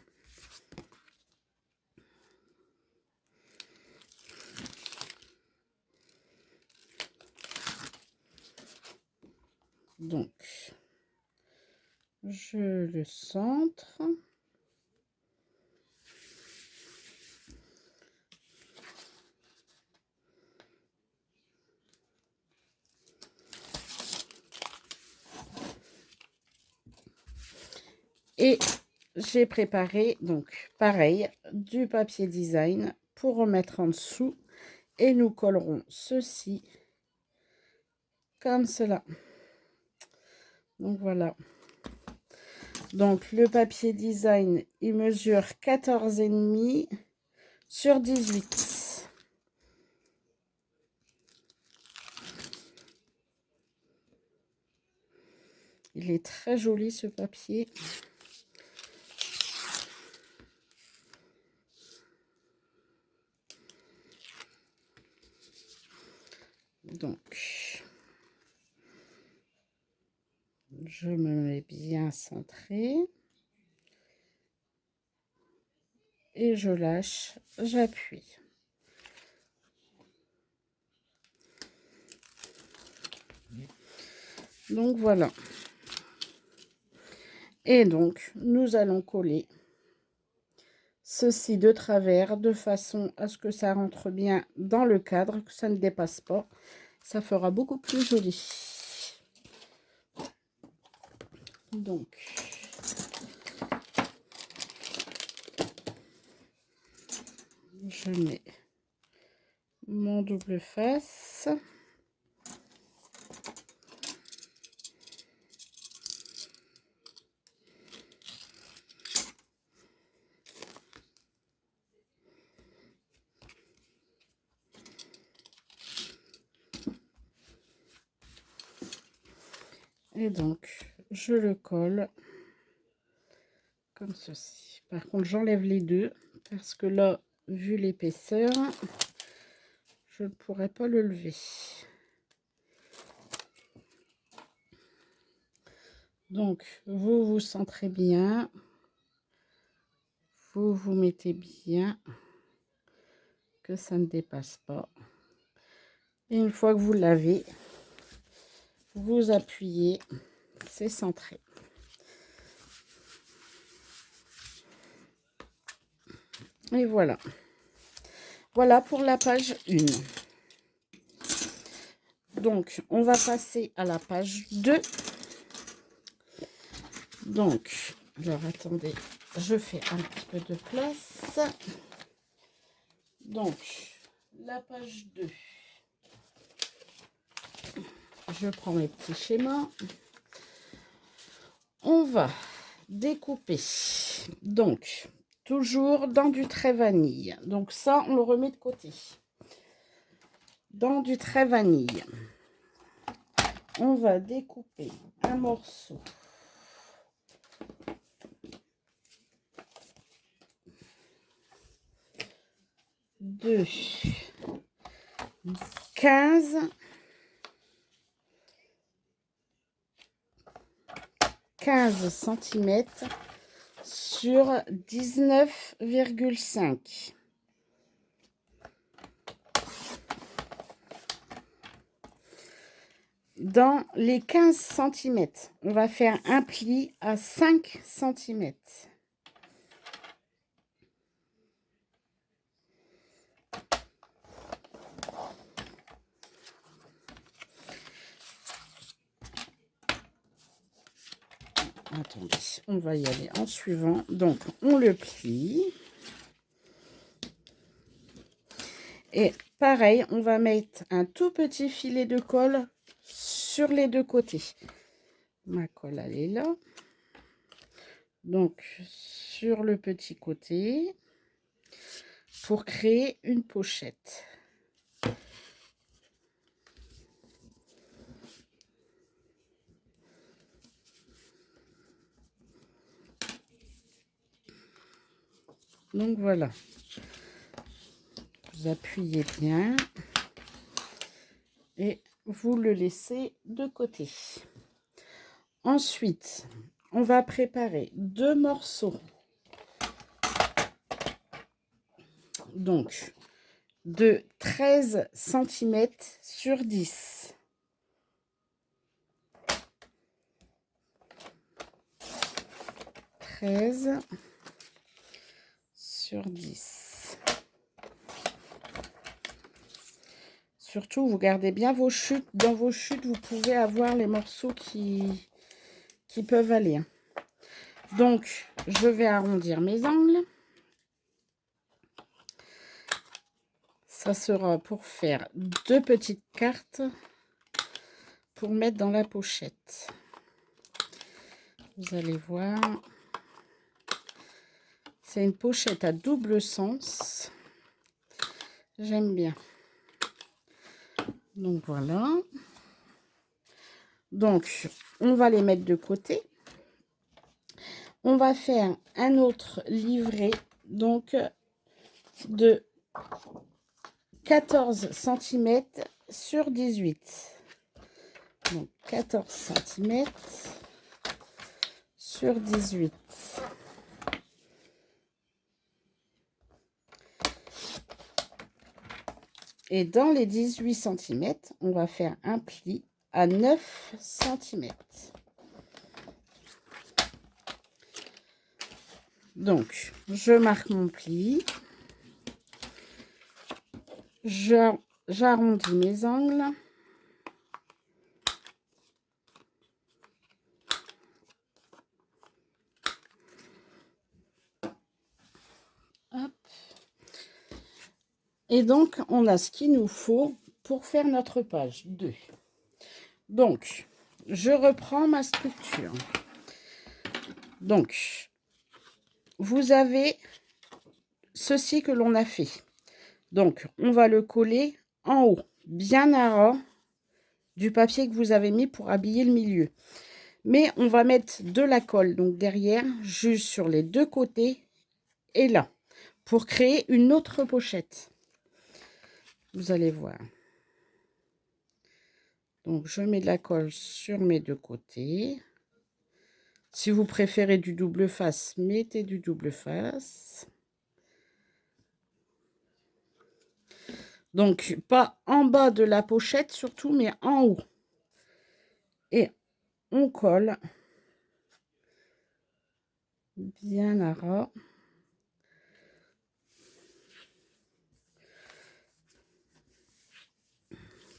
Donc, je le centre. Et j'ai préparé, donc pareil, du papier design pour remettre en dessous. Et nous collerons ceci comme cela. Donc voilà. Donc le papier design, il mesure 14,5 sur 18. Il est très joli ce papier. Donc, je me mets bien centré. Et je lâche, j'appuie. Donc voilà. Et donc, nous allons coller ceci de travers de façon à ce que ça rentre bien dans le cadre, que ça ne dépasse pas. Ça fera beaucoup plus joli. Donc, je mets mon double face. Et donc, je le colle comme ceci. Par contre, j'enlève les deux parce que là, vu l'épaisseur, je ne pourrais pas le lever. Donc, vous vous centrez bien. Vous vous mettez bien, que ça ne dépasse pas. Et une fois que vous l'avez, vous appuyez, c'est centré. Et voilà. Voilà pour la page 1. Donc, on va passer à la page 2. Donc, alors attendez, je fais un petit peu de place. Donc, la page 2. Je prends mes petits schémas. On va découper. Donc, toujours dans du trait vanille. Donc ça, on le remet de côté. Dans du trait vanille, on va découper un morceau de 15 15 cm sur 19,5. Dans les 15 cm, on va faire un pli à 5 cm. Attendez, on va y aller en suivant. Donc, on le plie. Et pareil, on va mettre un tout petit filet de colle sur les deux côtés. Ma colle, elle est là. Donc, sur le petit côté, pour créer une pochette. Donc, voilà. Vous appuyez bien et vous le laissez de côté. Ensuite, on va préparer 2 morceaux. Donc, de 13 cm sur 10. Sur 10. Surtout, vous gardez bien vos chutes. Dans vos chutes, vous pouvez avoir les morceaux qui peuvent aller. Donc, je vais arrondir mes angles. Ça sera pour faire 2 petites cartes pour mettre dans la pochette. Vous allez voir. C'est une pochette à double sens. J'aime bien. Donc voilà. Donc, on va les mettre de côté. On va faire un autre livret, donc de 14 cm sur 18. Donc 14 cm sur 18. Et dans les 18 cm, on va faire un pli à 9 cm. Donc, je marque mon pli. J'arrondis mes angles. Hop. Et donc, on a ce qu'il nous faut pour faire notre page 2. Donc, je reprends ma structure. Donc, vous avez ceci que l'on a fait. Donc, on va le coller en haut, bien à ras du papier que vous avez mis pour habiller le milieu. Mais on va mettre de la colle, donc derrière, juste sur les deux côtés et là, pour créer une autre pochette. Vous allez voir. Donc, je mets de la colle sur mes deux côtés. Si vous préférez du double face, mettez du double face. Donc, pas en bas de la pochette surtout, mais en haut. Et on colle bien à ras.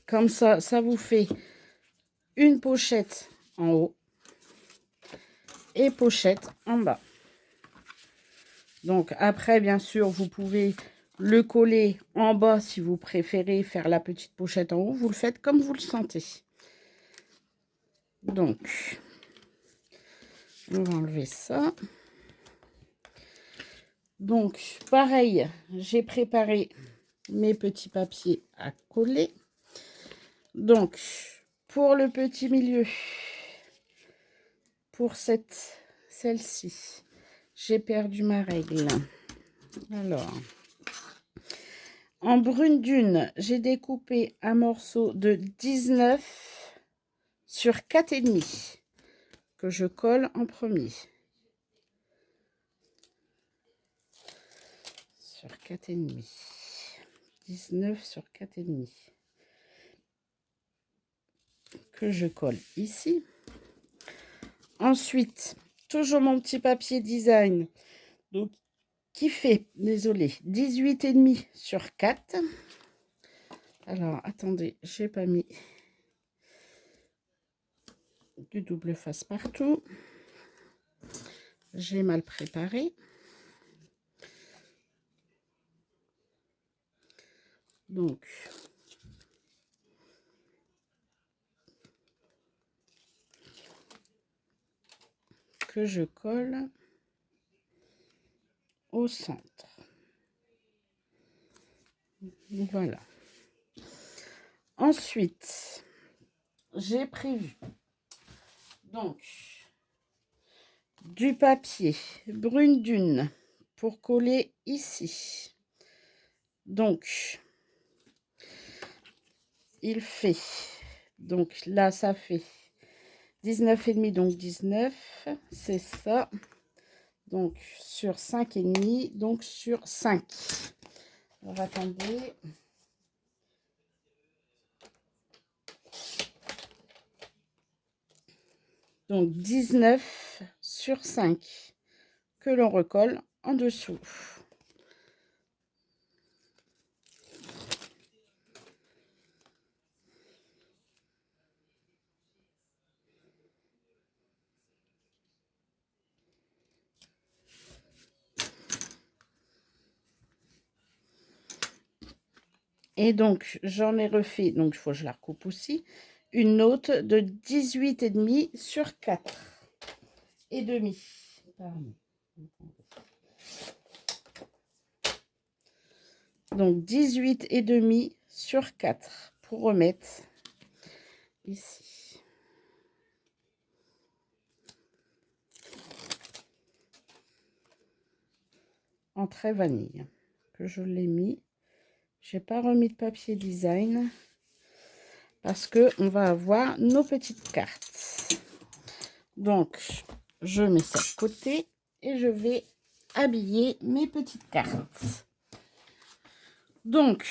Comme ça, ça vous fait une pochette en haut et pochette en bas. Donc, après, bien sûr, vous pouvez le coller en bas si vous préférez faire la petite pochette en haut. Vous le faites comme vous le sentez. Donc, on va enlever ça. Donc, pareil, j'ai préparé mes petits papiers à coller. Donc, pour le petit milieu, pour celle-ci, j'ai perdu ma règle. Alors, en brune dune, j'ai découpé un morceau de 19 sur 4,5. que je colle en premier. Sur 4,5. 19 sur 4,5. Que je colle ici. Ensuite, toujours mon petit papier design. Donc, qui fait, désolé, 18,5 sur 4. Alors, attendez, j'ai pas mis du double face partout. J'ai mal préparé. Donc, que je colle au centre. Voilà. Ensuite, j'ai prévu donc du papier brune dune pour coller ici. Donc, il fait, donc là, ça fait 19,5, donc 19, c'est ça. Donc, sur 5,5, donc sur 5. Alors, attendez. Donc, 19 sur 5 que l'on recolle en dessous. Et donc, j'en ai refait, donc il faut que je la recoupe aussi, une note de 18,5 sur 4 et demi. Pardon. Donc, 18,5 sur 4 pour remettre ici. En trait vanille, que je l'ai mis. J'ai pas remis de papier design parce que on va avoir nos petites cartes. Donc, je mets ça de côté et je vais habiller mes petites cartes. Donc,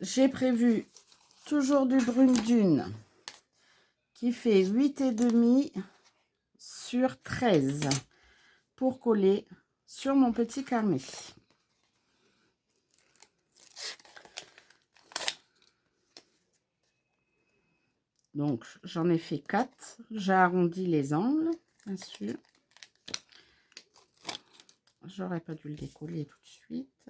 j'ai prévu toujours du brune dune qui fait 8,5 sur 13 pour coller sur mon petit carnet. Donc, j'en ai fait 4. J'ai arrondi les angles, bien sûr. J'aurais pas dû le décoller tout de suite.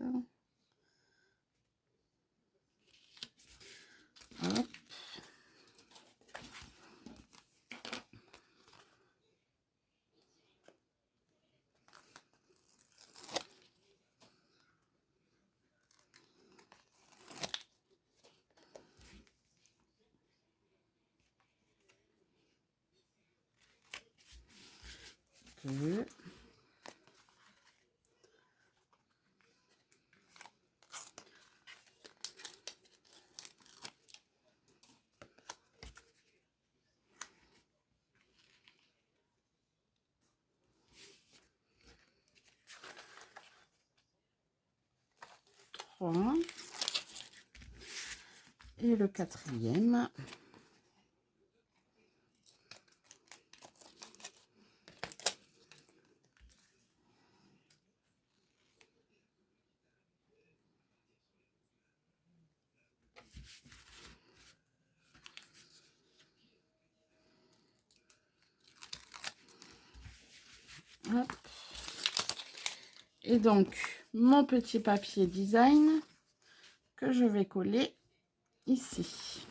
Hop. Deux. Trois. Et le quatrième. Hop. Et donc, mon petit papier design que je vais coller ici.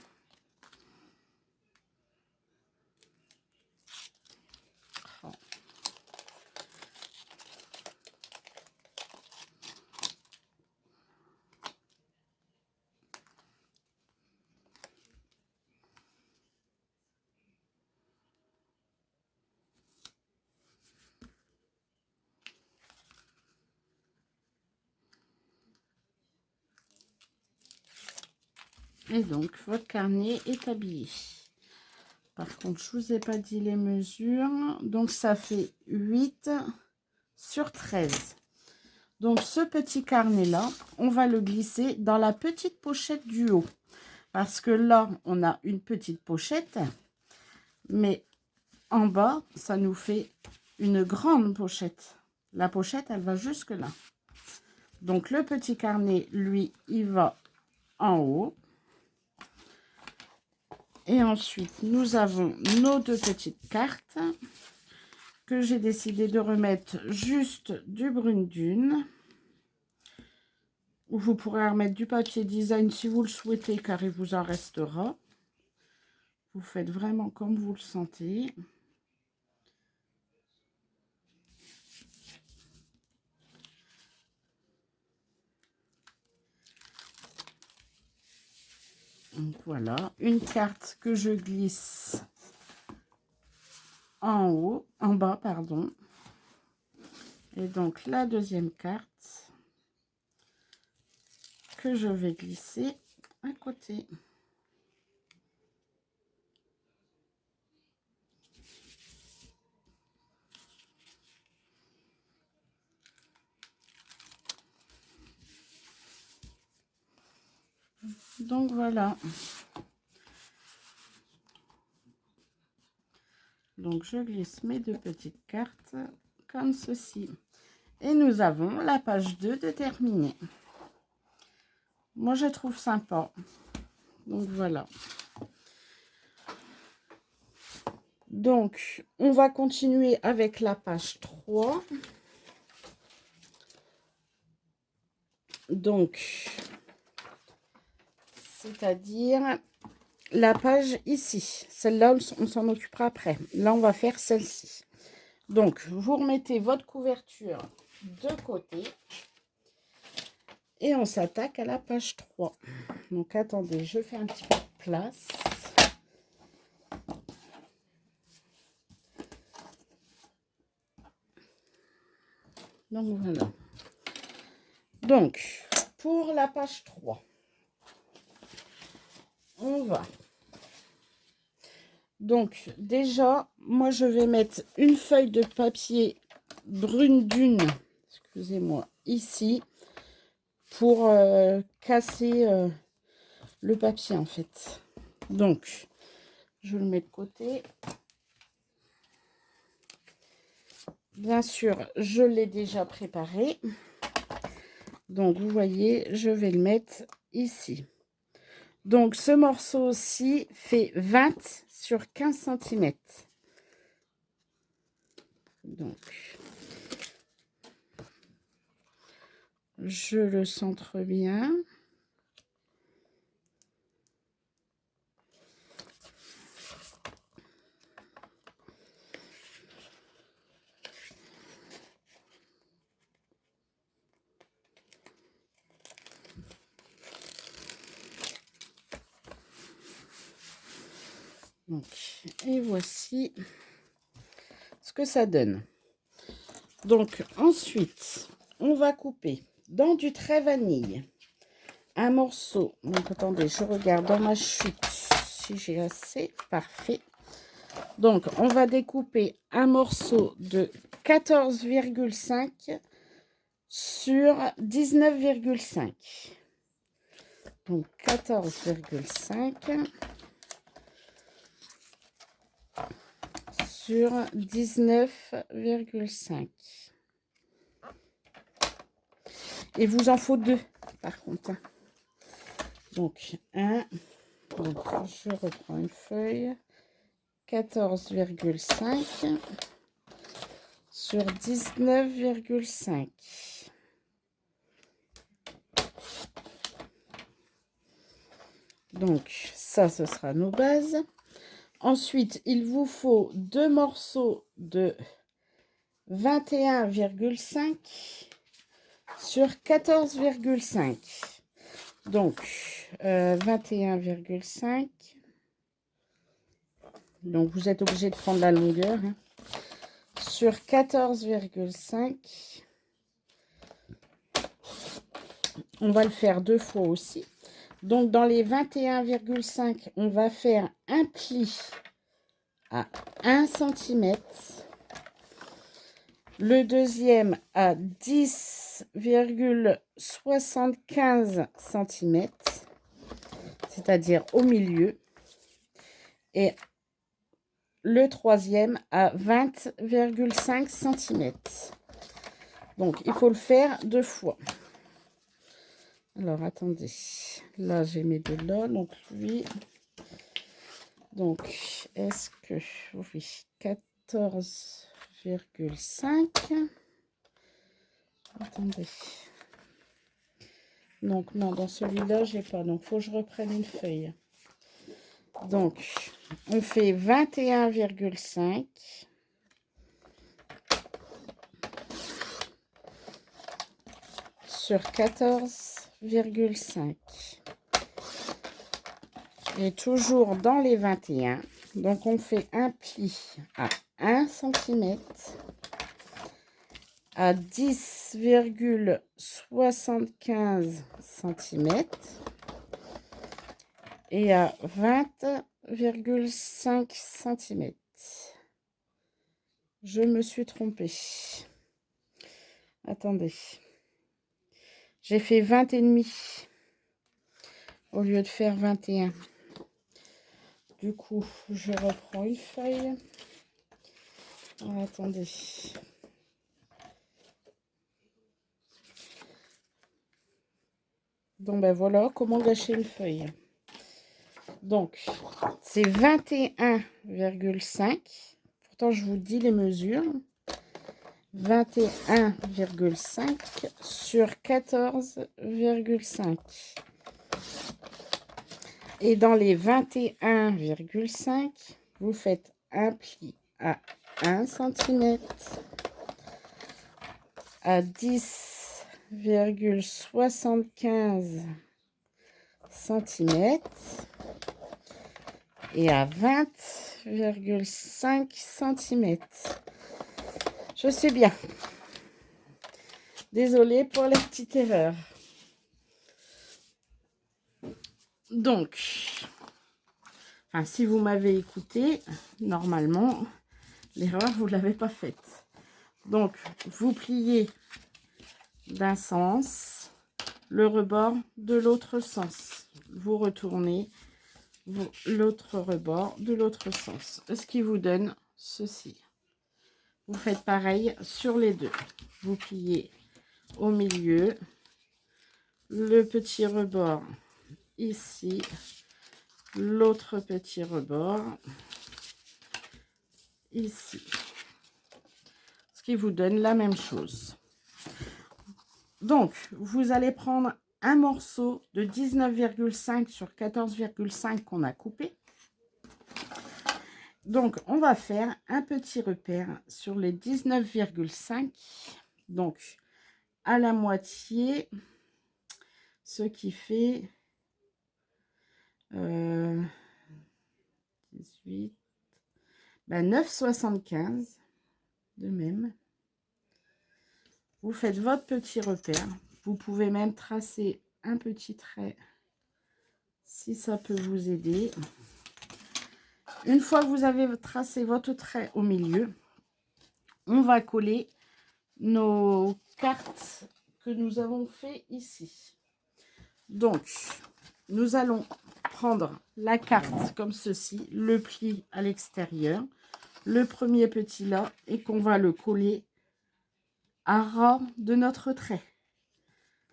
Oh. Et donc, votre carnet est habillé. Par contre, je ne vous ai pas dit les mesures. Donc, ça fait 8 sur 13. Donc, ce petit carnet-là, on va le glisser dans la petite pochette du haut. Parce que là, on a une petite pochette. Mais en bas, ça nous fait une grande pochette. La pochette, elle va jusque là. Donc, le petit carnet, lui, il va en haut. Et ensuite, nous avons nos deux petites cartes que j'ai décidé de remettre juste du brune dune. Vous pourrez remettre du papier design si vous le souhaitez, car il vous en restera. Vous faites vraiment comme vous le sentez. Donc voilà, une carte que je glisse en bas, pardon. Et donc la deuxième carte que je vais glisser à côté. Donc voilà. Donc je glisse mes deux petites cartes comme ceci. Et nous avons la page 2 de terminée. Moi je trouve sympa. Donc voilà. Donc on va continuer avec la page 3. Donc c'est-à-dire la page ici. Celle-là, on s'en occupera après. Là, on va faire celle-ci. Donc, vous remettez votre couverture de côté. Et on s'attaque à la page 3. Donc, attendez, je fais un petit peu de place. Donc, voilà. Donc, pour la page 3, on va... Donc, déjà, moi, je vais mettre une feuille de papier brune dune, excusez-moi, ici, pour casser le papier, en fait. Donc, je le mets de côté. Bien sûr, je l'ai déjà préparé. Donc, vous voyez, je vais le mettre ici. Donc, ce morceau-ci fait 20 sur 15 cm. Donc, je le centre bien. Donc, et voici ce que ça donne. Donc, ensuite, on va couper dans du trait vanille un morceau. Donc, attendez, je regarde dans ma chute si j'ai assez. Parfait. Donc, on va découper un morceau de 14,5 sur 19,5. Donc, 14,5 sur 19,5. Et vous en faut deux, par contre. Donc, donc je reprends une feuille. 14,5 sur 19,5. Donc, ça, ce sera nos bases. Ensuite, il vous faut deux morceaux de 21,5 sur 14,5. Donc, 21,5. Donc, vous êtes obligé de prendre la longueur. Hein. Sur 14,5. On va le faire deux fois aussi. Donc, dans les 21,5, on va faire un pli à 1 cm. Le deuxième à 10,75 cm, c'est-à-dire au milieu. Et le troisième à 20,5 cm. Donc, il faut le faire 2 fois. Alors, attendez. Là, j'ai mes deux là. Donc, lui. Donc, est-ce que... Oui, 14,5. Attendez. Donc, non, dans celui-là, j'ai pas. Donc, il faut que je reprenne une feuille. Donc, on fait 21,5 sur 14,5. Et toujours dans les 21. Donc, on fait un pli à 1 cm, à 10,75 cm et à 20,5 cm. Je me suis trompée. Attendez. J'ai fait 20 et demi au lieu de faire 21. Du coup, je reprends une feuille. Alors, attendez. Donc, ben voilà comment gâcher une feuille. Donc, c'est 21,5. Pourtant, je vous dis les mesures. 21,5 sur 14,5. Et dans les 21,5, vous faites un pli à 1 cm, à 10,75 cm et à 20,5 cm. Je sais bien. Désolée pour la petite erreur. Donc, enfin, si vous m'avez écouté, normalement, l'erreur, vous ne l'avez pas faite. Donc, vous pliez d'un sens, le rebord de l'autre sens. Vous retournez l'autre rebord de l'autre sens. Ce qui vous donne ceci. Vous faites pareil sur les deux. Vous pliez au milieu, le petit rebord ici, l'autre petit rebord ici. Ce qui vous donne la même chose. Donc, vous allez prendre un morceau de 19,5 sur 14,5 qu'on a coupé. Donc, on va faire un petit repère sur les 19,5. Donc, à la moitié, ce qui fait 18, 9,75 de même. Vous faites votre petit repère. Vous pouvez même tracer un petit trait si ça peut vous aider. Une fois que vous avez tracé votre trait au milieu, on va coller nos cartes que nous avons fait ici. Donc, nous allons prendre la carte comme ceci, le pli à l'extérieur, le premier petit là, et qu'on va le coller à ras de notre trait,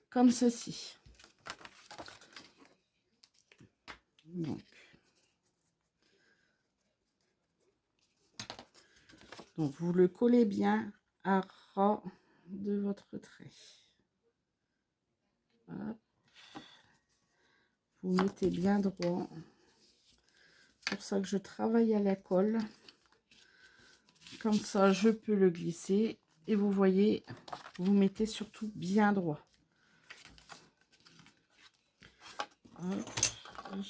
comme ceci. Donc, vous le collez bien à ras de votre trait. Hop. Vous mettez bien droit. C'est pour ça que je travaille à la colle. Comme ça, je peux le glisser. Et vous voyez, vous mettez surtout bien droit.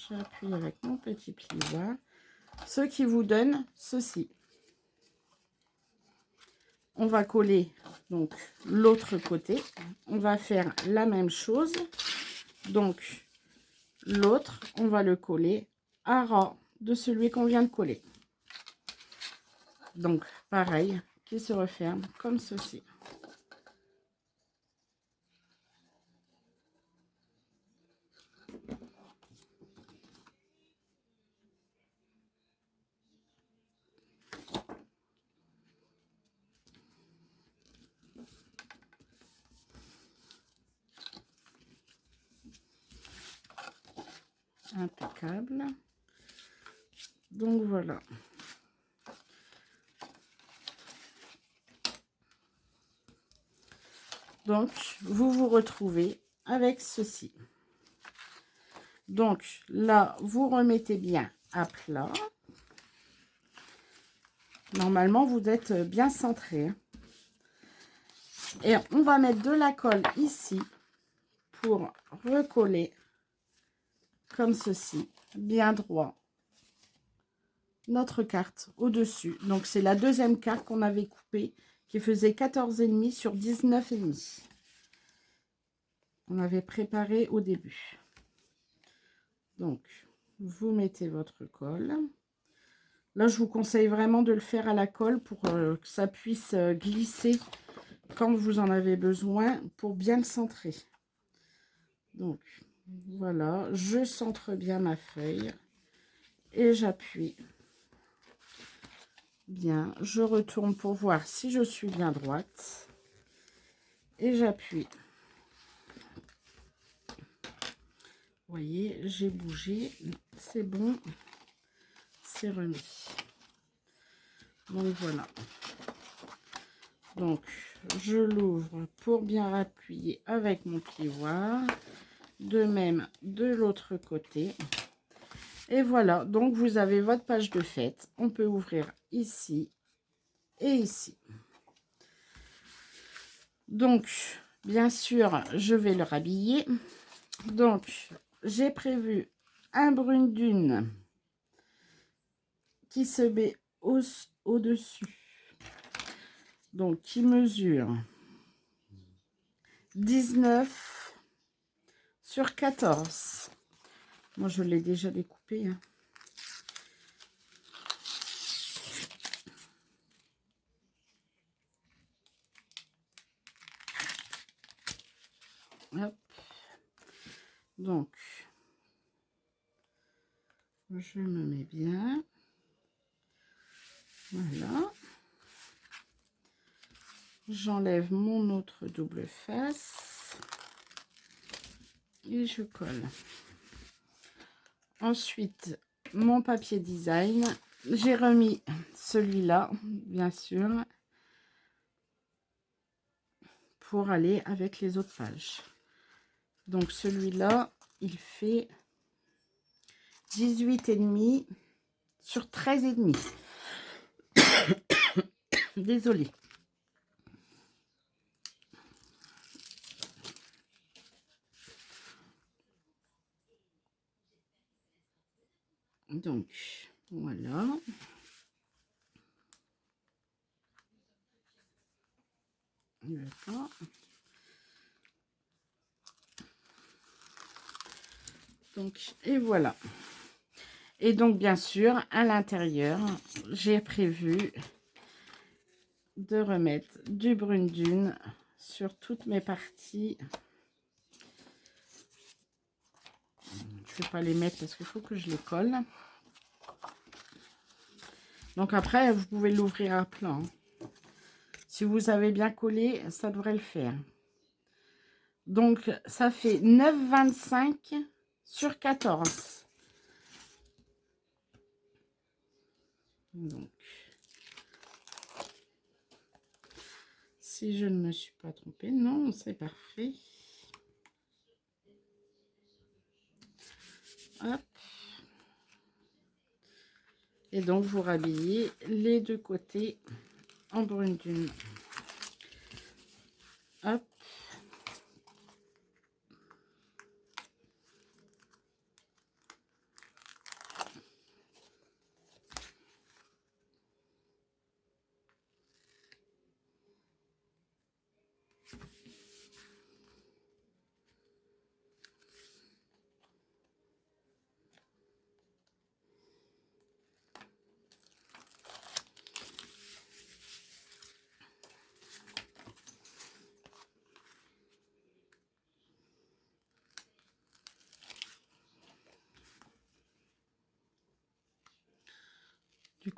J'appuie avec mon petit plioir. Ce qui vous donne ceci. On va coller donc l'autre côté. On va faire la même chose. Donc, l'autre, on va le coller à ras de celui qu'on vient de coller. Donc, pareil, qui se referme comme ceci. Impeccable. Donc, voilà. Donc, vous vous retrouvez avec ceci. Donc, là, vous remettez bien à plat. Normalement, vous êtes bien centré. Et on va mettre de la colle ici pour recoller comme ceci, bien droit, notre carte au-dessus. Donc, c'est la deuxième carte qu'on avait coupée qui faisait 14,5 sur 19,5. On avait préparé au début. Donc, vous mettez votre colle. Là, je vous conseille vraiment de le faire à la colle pour que ça puisse glisser quand vous en avez besoin pour bien le centrer. Donc, voilà, je centre bien ma feuille et j'appuie bien. Je retourne pour voir si je suis bien droite et j'appuie. Vous voyez, j'ai bougé, c'est bon, c'est remis. Donc, voilà. Donc, je l'ouvre pour bien appuyer avec mon plioir. De même de l'autre côté. Et voilà, donc vous avez votre page de fête. On peut ouvrir ici et ici. Donc, bien sûr, je vais le rhabiller. Donc, j'ai prévu un brune dune qui se met au-dessus. Donc, qui mesure 19 sur 14. Moi, je l'ai déjà découpé. Hein. Hop. Donc, je me mets bien. Voilà. J'enlève mon autre double face. Et je colle. Ensuite, mon papier design. J'ai remis celui-là, bien sûr, pour aller avec les autres pages. Donc, celui-là, il fait 18,5 sur 13,5. Désolée. Donc, voilà. D'accord. Donc, et voilà. Et donc, bien sûr, à l'intérieur, j'ai prévu de remettre du brune dune sur toutes mes parties. Je ne vais pas les mettre parce qu'il faut que je les colle. Donc après, vous pouvez l'ouvrir à plat. Si vous avez bien collé, ça devrait le faire. Donc, ça fait 9,25 sur 14. Donc, si je ne me suis pas trompée, non, c'est parfait. Hop. Et donc, vous rhabillez les deux côtés en brune dune. Hop.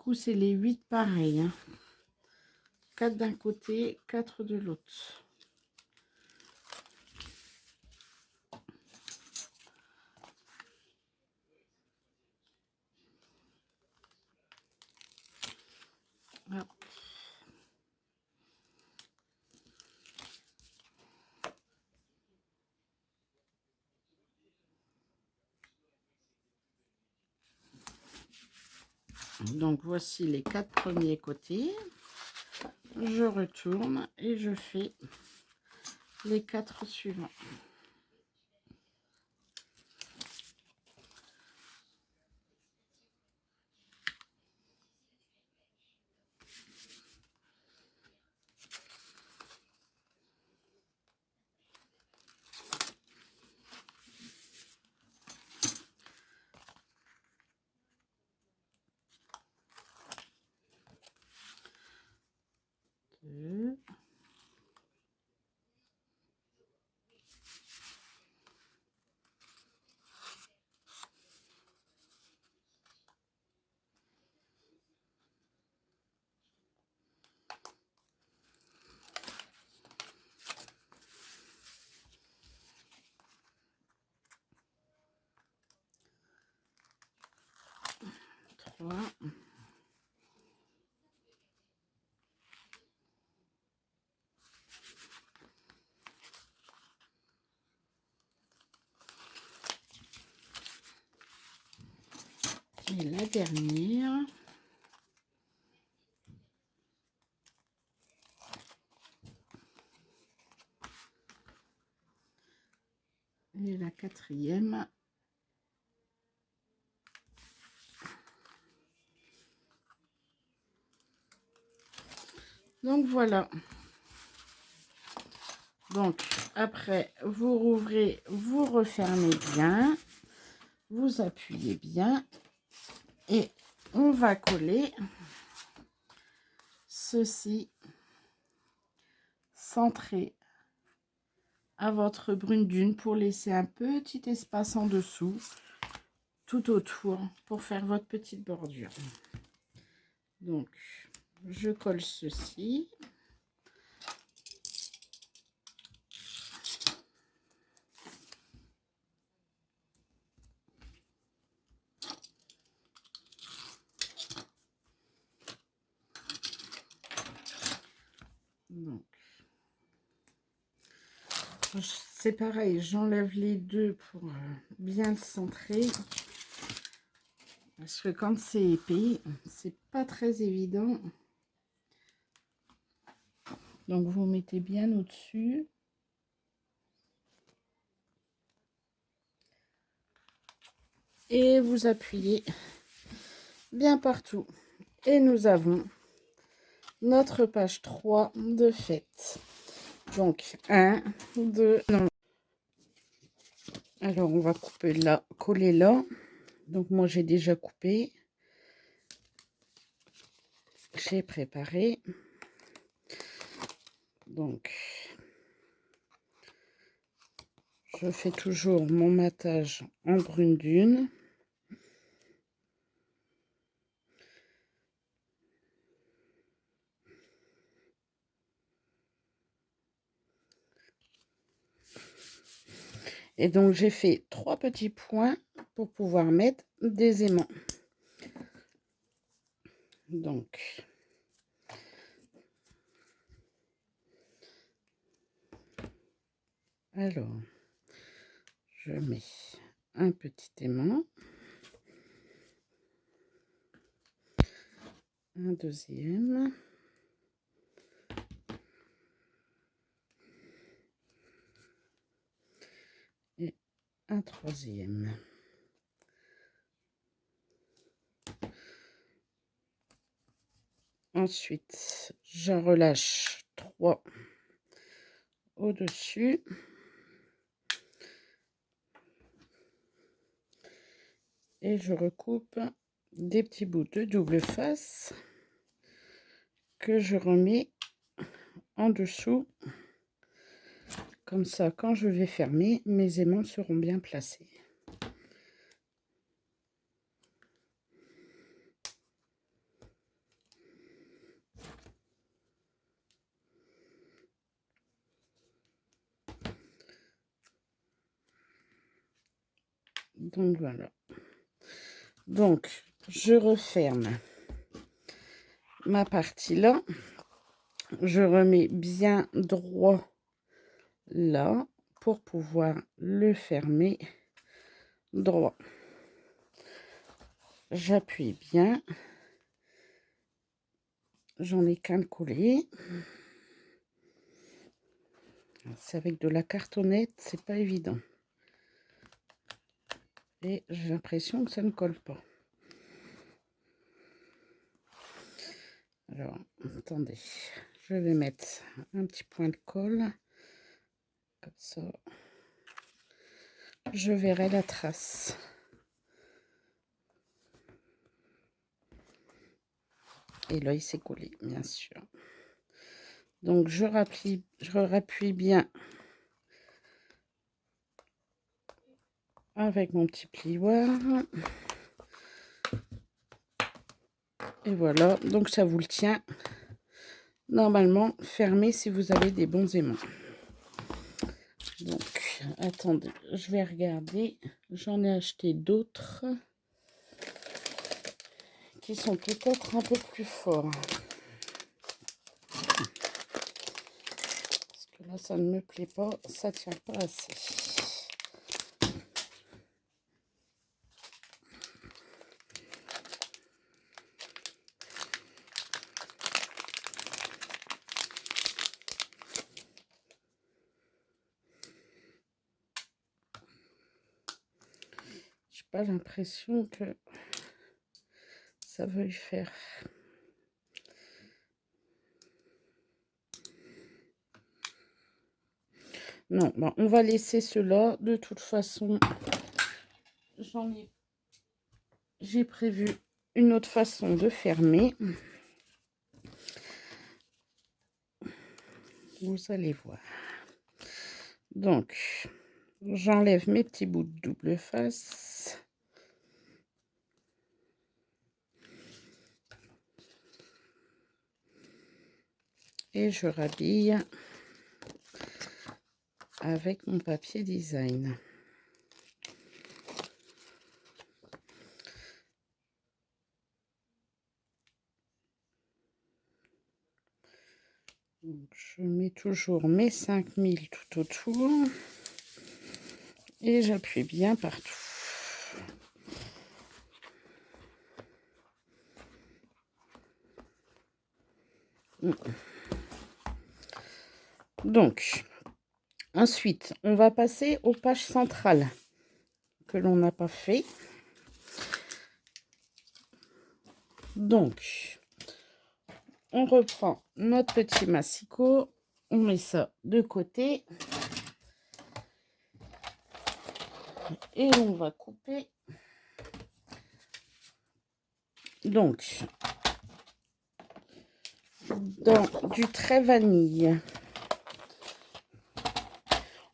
coup, c'est les 8 pareils. Hein. 4 d'un côté, 4 de l'autre. Hop. Donc, voici les 4 premiers côtés. Je retourne et je fais les 4 suivants. Deux. Trois. Et la dernière. Et la quatrième. Donc voilà. Donc après, vous rouvrez, vous refermez bien, vous appuyez bien et on va coller ceci centré à votre brune dune pour laisser un petit espace en dessous, tout autour, pour faire votre petite bordure. Donc, je colle ceci. Donc, c'est pareil, j'enlève les deux pour bien le centrer. Parce que quand c'est épais, c'est pas très évident. Donc, vous mettez bien au-dessus. Et vous appuyez bien partout. Et nous avons notre page 3 de faite. Donc, 1, 2, non. Alors, on va couper là, coller là. Donc, moi, j'ai déjà coupé. J'ai préparé. Donc, je fais toujours mon matage en brune dune. Et donc, j'ai fait 3 petits points pour pouvoir mettre des aimants. Donc, alors, je mets un petit aimant, un deuxième, et un troisième. Ensuite, je relâche 3 au-dessus. Et je recoupe des petits bouts de double face que je remets en dessous. Comme ça, quand je vais fermer, mes aimants seront bien placés. Donc voilà. Donc je referme ma partie là. Je remets bien droit là pour pouvoir le fermer droit. J'appuie bien. J'en ai qu'un de collé. C'est avec de la cartonnette, c'est pas évident. Et j'ai l'impression que ça ne colle pas. Alors, attendez. Je vais mettre un petit point de colle. Comme ça. Je verrai la trace. Et là, il s'est collé, bien sûr. Donc, je rappuie bien avec mon petit plioir. Et voilà, donc ça vous le tient. Normalement, fermé si vous avez des bons aimants. Donc, attendez, je vais regarder. J'en ai acheté d'autres qui sont peut-être un peu plus forts. Parce que là, ça ne me plaît pas, ça tient pas assez. J'ai pas l'impression que ça veuille faire. Non, bon, on va laisser cela. De toute façon, j'ai prévu une autre façon de fermer. Vous allez voir. Donc, j'enlève mes petits bouts de double face. Et je rhabille avec mon papier design. Donc, je mets toujours mes 5000 tout autour et j'appuie bien partout. Donc, ensuite, on va passer aux pages centrales que l'on n'a pas fait. Donc, on reprend notre petit massicot, on met ça de côté et on va couper. Donc, dans du trait vanille,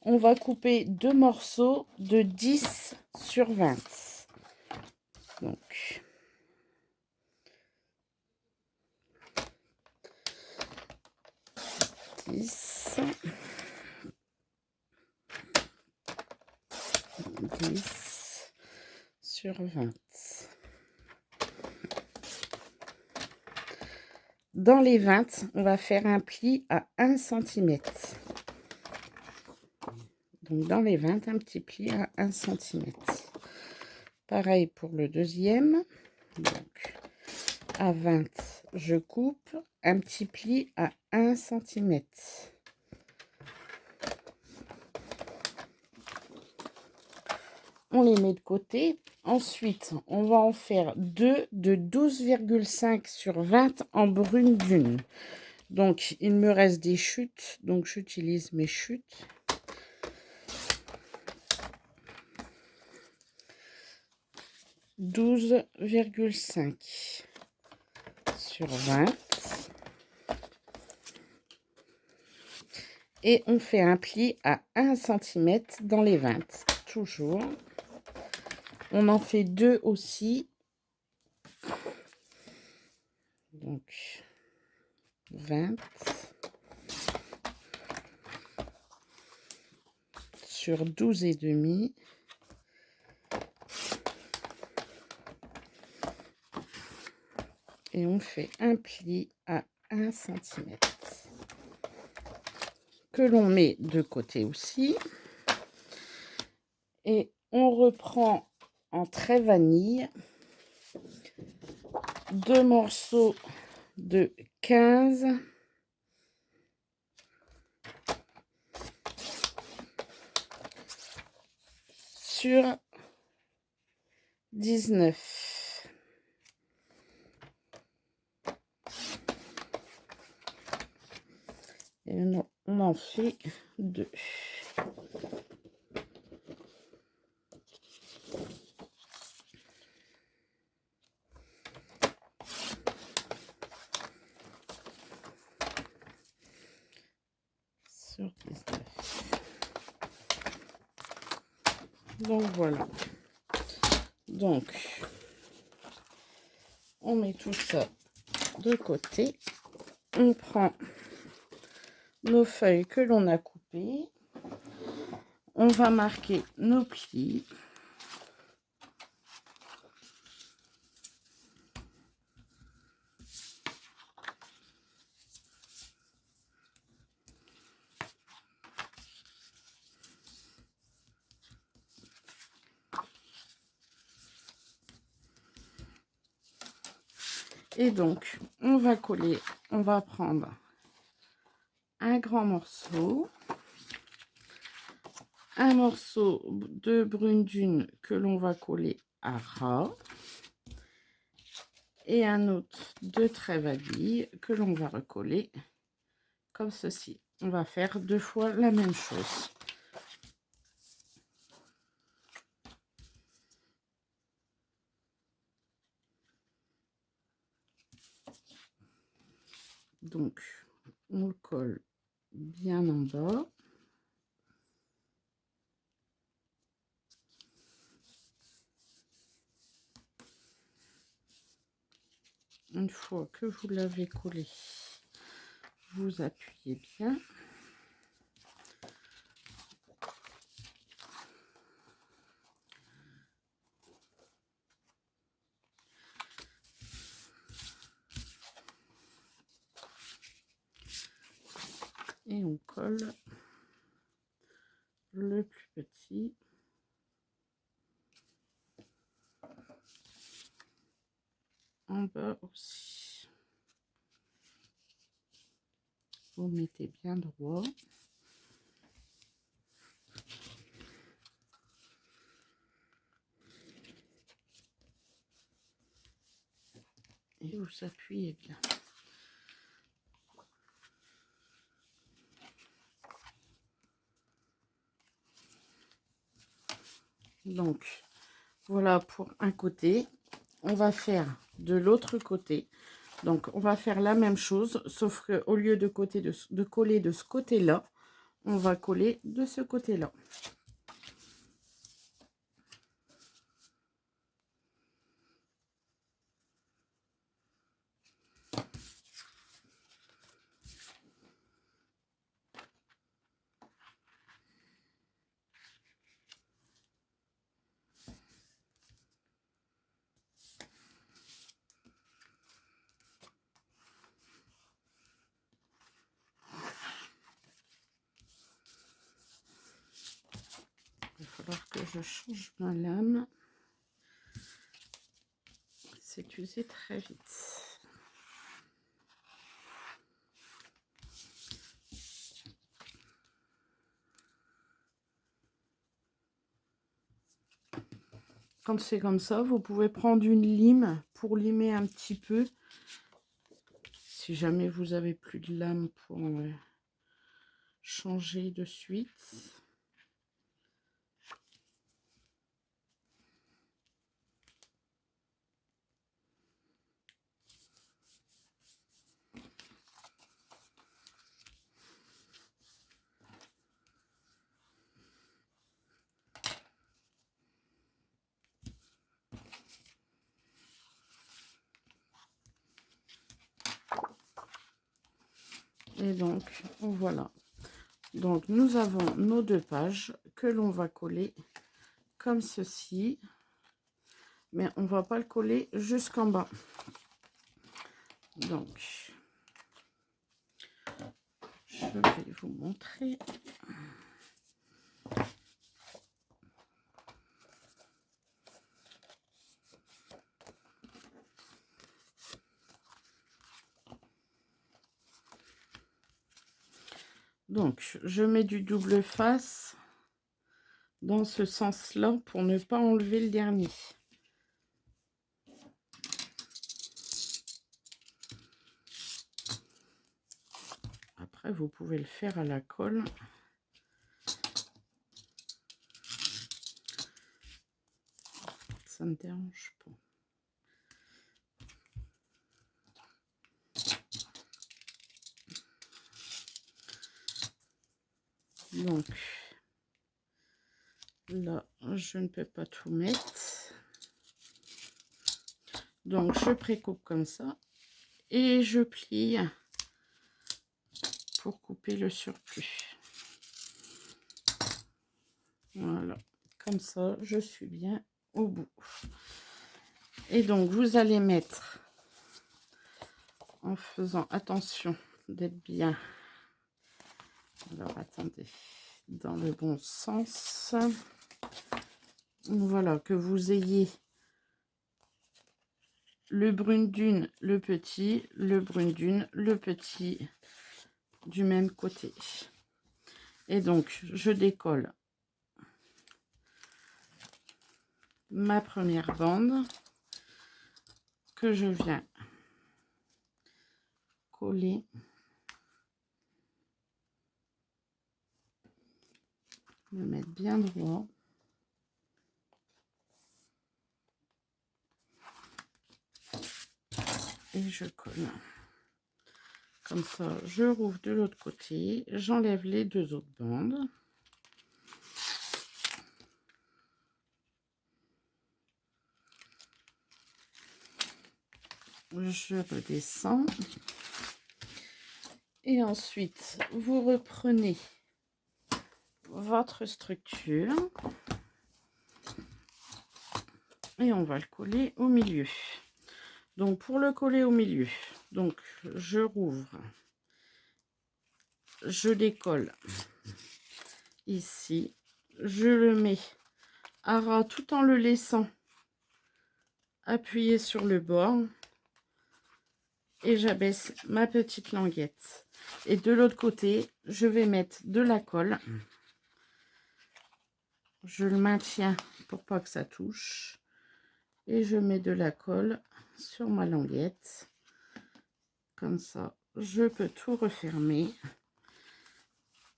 on va couper 2 morceaux de 10 sur 20. Donc, dix sur 20. Dans les 20, on va faire un pli à 1 cm. Donc, dans les 20, un petit pli à 1 cm. Pareil pour le deuxième. Donc, à 20, je coupe un petit pli à 1 cm. On les met de côté. Ensuite, on va en faire 2 de 12,5 sur 20 en brune d'une. Donc, il me reste des chutes. Donc, j'utilise mes chutes. « 12,5 sur 20. Et on fait un pli à 1 cm dans les 20. Toujours. On en fait 2 aussi. Donc, 20 sur 12,5. et on fait un pli à 1 cm que l'on met de côté aussi. Et on reprend en trait vanille 2 morceaux de 15 sur 19. Et on en fait 2. Sur 19. Donc voilà. Donc on met tout ça de côté. On prend nos feuilles que l'on a coupées. On va marquer nos plis. Et donc, on va coller, on va prendre un grand morceau, un morceau de brune dune que l'on va coller à ras et un autre de trait vanille que l'on va recoller comme ceci. On va faire 2 fois la même chose. Donc, on le colle bien en bas. Une fois que vous l'avez collé, vous appuyez bien. Et on colle le plus petit. En bas aussi. Vous mettez bien droit. Et vous appuyez bien. Donc, voilà pour un côté. On va faire de l'autre côté. Donc, on va faire la même chose, sauf que au lieu de coller de ce côté-là, on va coller de ce côté-là. Il va falloir que je change ma lame. C'est usé très vite. Quand c'est comme ça, vous pouvez prendre une lime pour limer un petit peu. Si jamais vous avez plus de lame pour changer de suite. Et donc, voilà. Donc, nous avons nos 2 pages que l'on va coller comme ceci. Mais on va pas le coller jusqu'en bas. Donc, je vais vous montrer. Donc, je mets du double face dans ce sens-là pour ne pas enlever le dernier. Après, vous pouvez le faire à la colle. Ça ne dérange pas. Donc, là, je ne peux pas tout mettre. Donc, je précoupe comme ça. Et je plie pour couper le surplus. Voilà. Comme ça, je suis bien au bout. Et donc, vous allez mettre, en faisant attention d'être bien... Alors, attendez, dans le bon sens. Voilà, que vous ayez le brune dune, le petit, le brune dune, le petit du même côté. Et donc, je décolle ma première bande que je viens coller. Le mettre bien droit. Et je colle. Comme ça, je rouvre de l'autre côté. J'enlève les deux autres bandes. Je redescends. Et ensuite, vous reprenez votre structure. Et on va le coller au milieu. Donc, pour le coller au milieu, donc je rouvre. Je décolle ici. Je le mets à ras tout en le laissant appuyer sur le bord. Et j'abaisse ma petite languette. Et de l'autre côté, je vais mettre de la colle. Je le maintiens pour pas que ça touche. Et je mets de la colle sur ma languette. Comme ça, je peux tout refermer.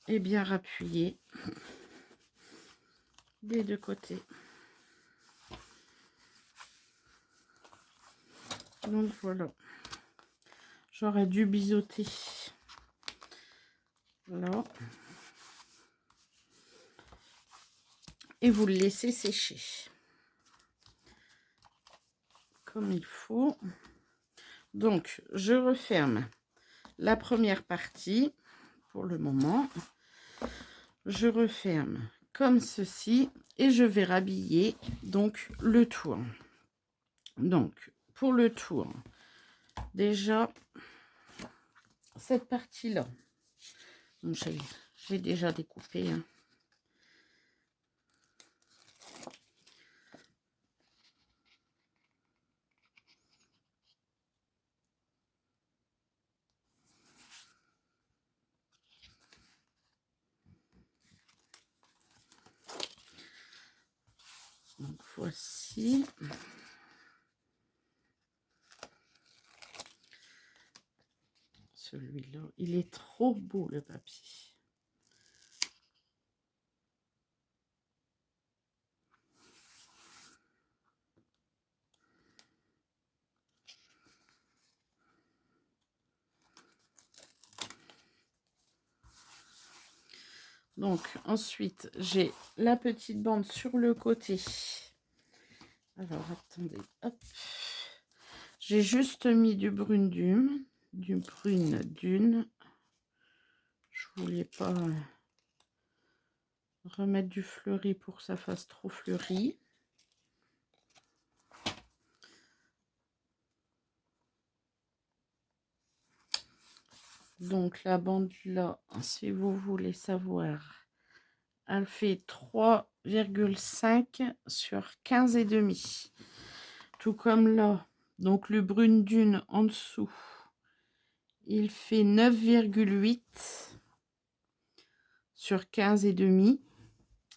Et bien rappuyer des deux côtés. Donc voilà. J'aurais dû biseauter. Voilà. Et vous le laissez sécher. Comme il faut. Donc, je referme la première partie pour le moment. Je referme comme ceci et je vais rhabiller donc le tour. Donc, pour le tour, déjà, cette partie-là, j'ai déjà découpé. Hein. Donc, voici. Celui-là, il est trop beau, le papier. Donc, ensuite, j'ai la petite bande sur le côté. Alors, attendez, hop. J'ai juste mis du brune dune, Je voulais pas remettre du fleuri pour que ça fasse trop fleuri. Donc la bande là, si vous voulez savoir, elle fait 3,5 sur 15,5. Tout comme là, donc le brune dune en dessous, il fait 9,8 sur 15,5.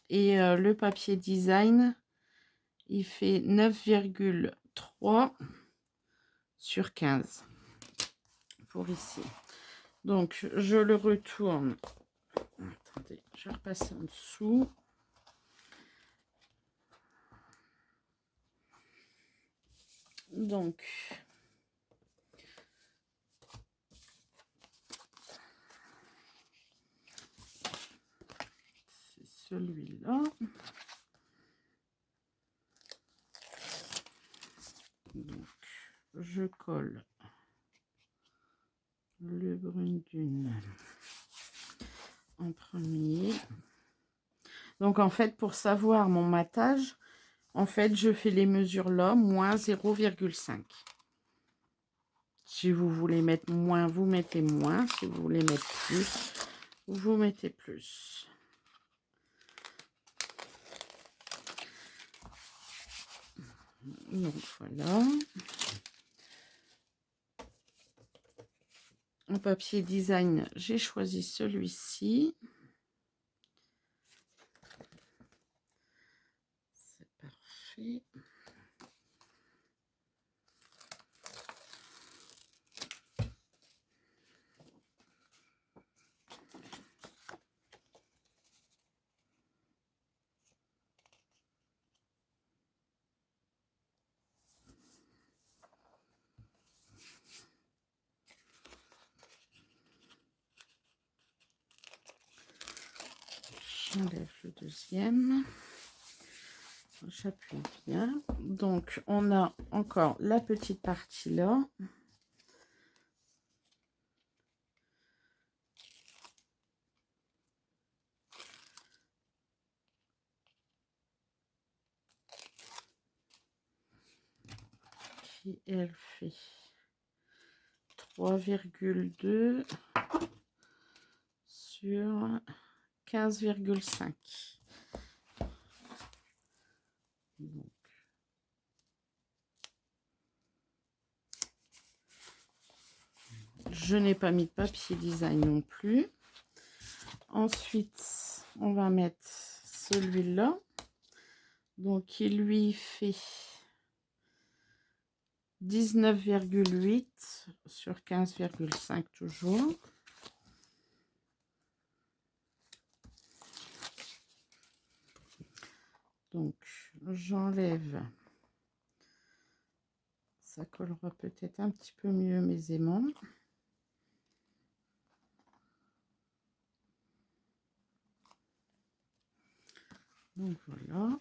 Et le papier design, il fait 9,3 sur 15 pour ici. Donc, je le retourne. Attendez, je vais repasser en dessous. Donc, c'est celui-là. Donc, je colle le brune dune en premier. Donc, en fait, pour savoir mon matage, en fait, je fais les mesures là, moins 0,5. Si vous voulez mettre moins, vous mettez moins. Si vous voulez mettre plus, vous mettez plus. Donc, voilà. En papier design, j'ai choisi celui-ci. C'est parfait. J'enlève le deuxième. J'appuie bien. Donc, on a encore la petite partie là. Qui, elle, fait 3,2 sur 15,5. Donc, je n'ai pas mis de papier design non plus. Ensuite, on va mettre celui-là. Donc, il lui fait 19,8 sur 15,5 toujours. Donc, j'enlève. Ça collera peut-être un petit peu mieux mes aimants. Donc, voilà.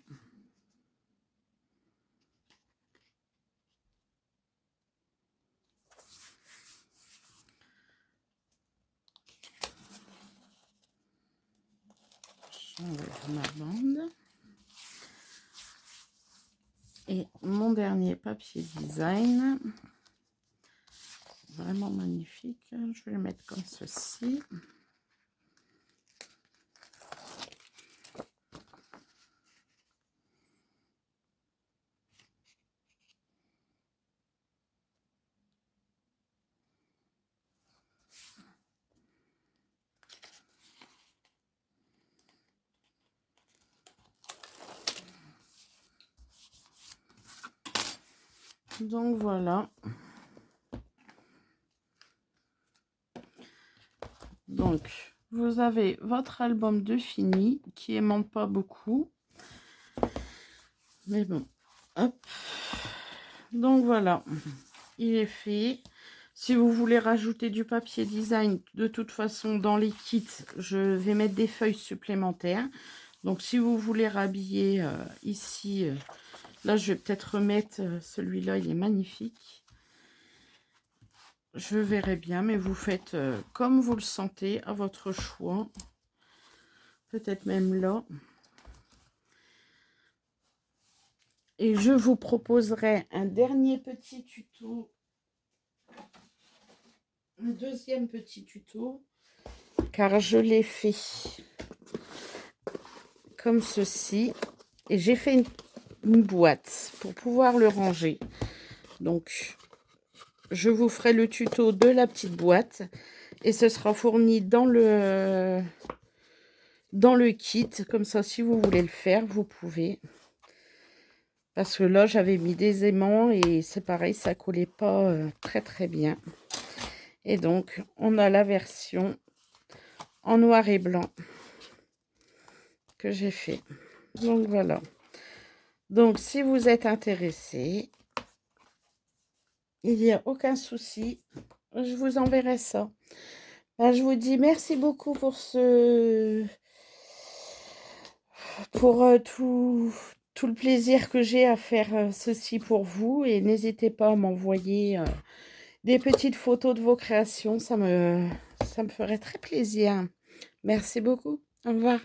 J'enlève ma bande. Et mon dernier papier design. Vraiment magnifique. Je vais le mettre comme ceci. Donc voilà. Donc vous avez votre album de fini qui aimante pas beaucoup. Mais bon, hop. Donc voilà, il est fait. Si vous voulez rajouter du papier design, de toute façon, dans les kits, je vais mettre des feuilles supplémentaires. Donc si vous voulez rhabiller ici, là je vais peut-être remettre celui-là, il est magnifique. Je verrai bien, mais vous faites comme vous le sentez, à votre choix. Peut-être même là. Et je vous proposerai un dernier petit tuto un deuxième petit tuto, car je l'ai fait comme ceci. Et j'ai fait une boîte pour pouvoir le ranger. Donc, je vous ferai le tuto de la petite boîte. Et ce sera fourni dans le kit. Comme ça, si vous voulez le faire, vous pouvez. Parce que là, j'avais mis des aimants et c'est pareil, ça collait pas très très bien. Et donc, on a la version en noir et blanc que j'ai fait. Donc, voilà. Donc, si vous êtes intéressé, il n'y a aucun souci. Je vous enverrai ça. Ben, je vous dis merci beaucoup pour tout le plaisir que j'ai à faire ceci pour vous. Et n'hésitez pas à m'envoyer des petites photos de vos créations. Ça me ferait très plaisir. Merci beaucoup. Au revoir.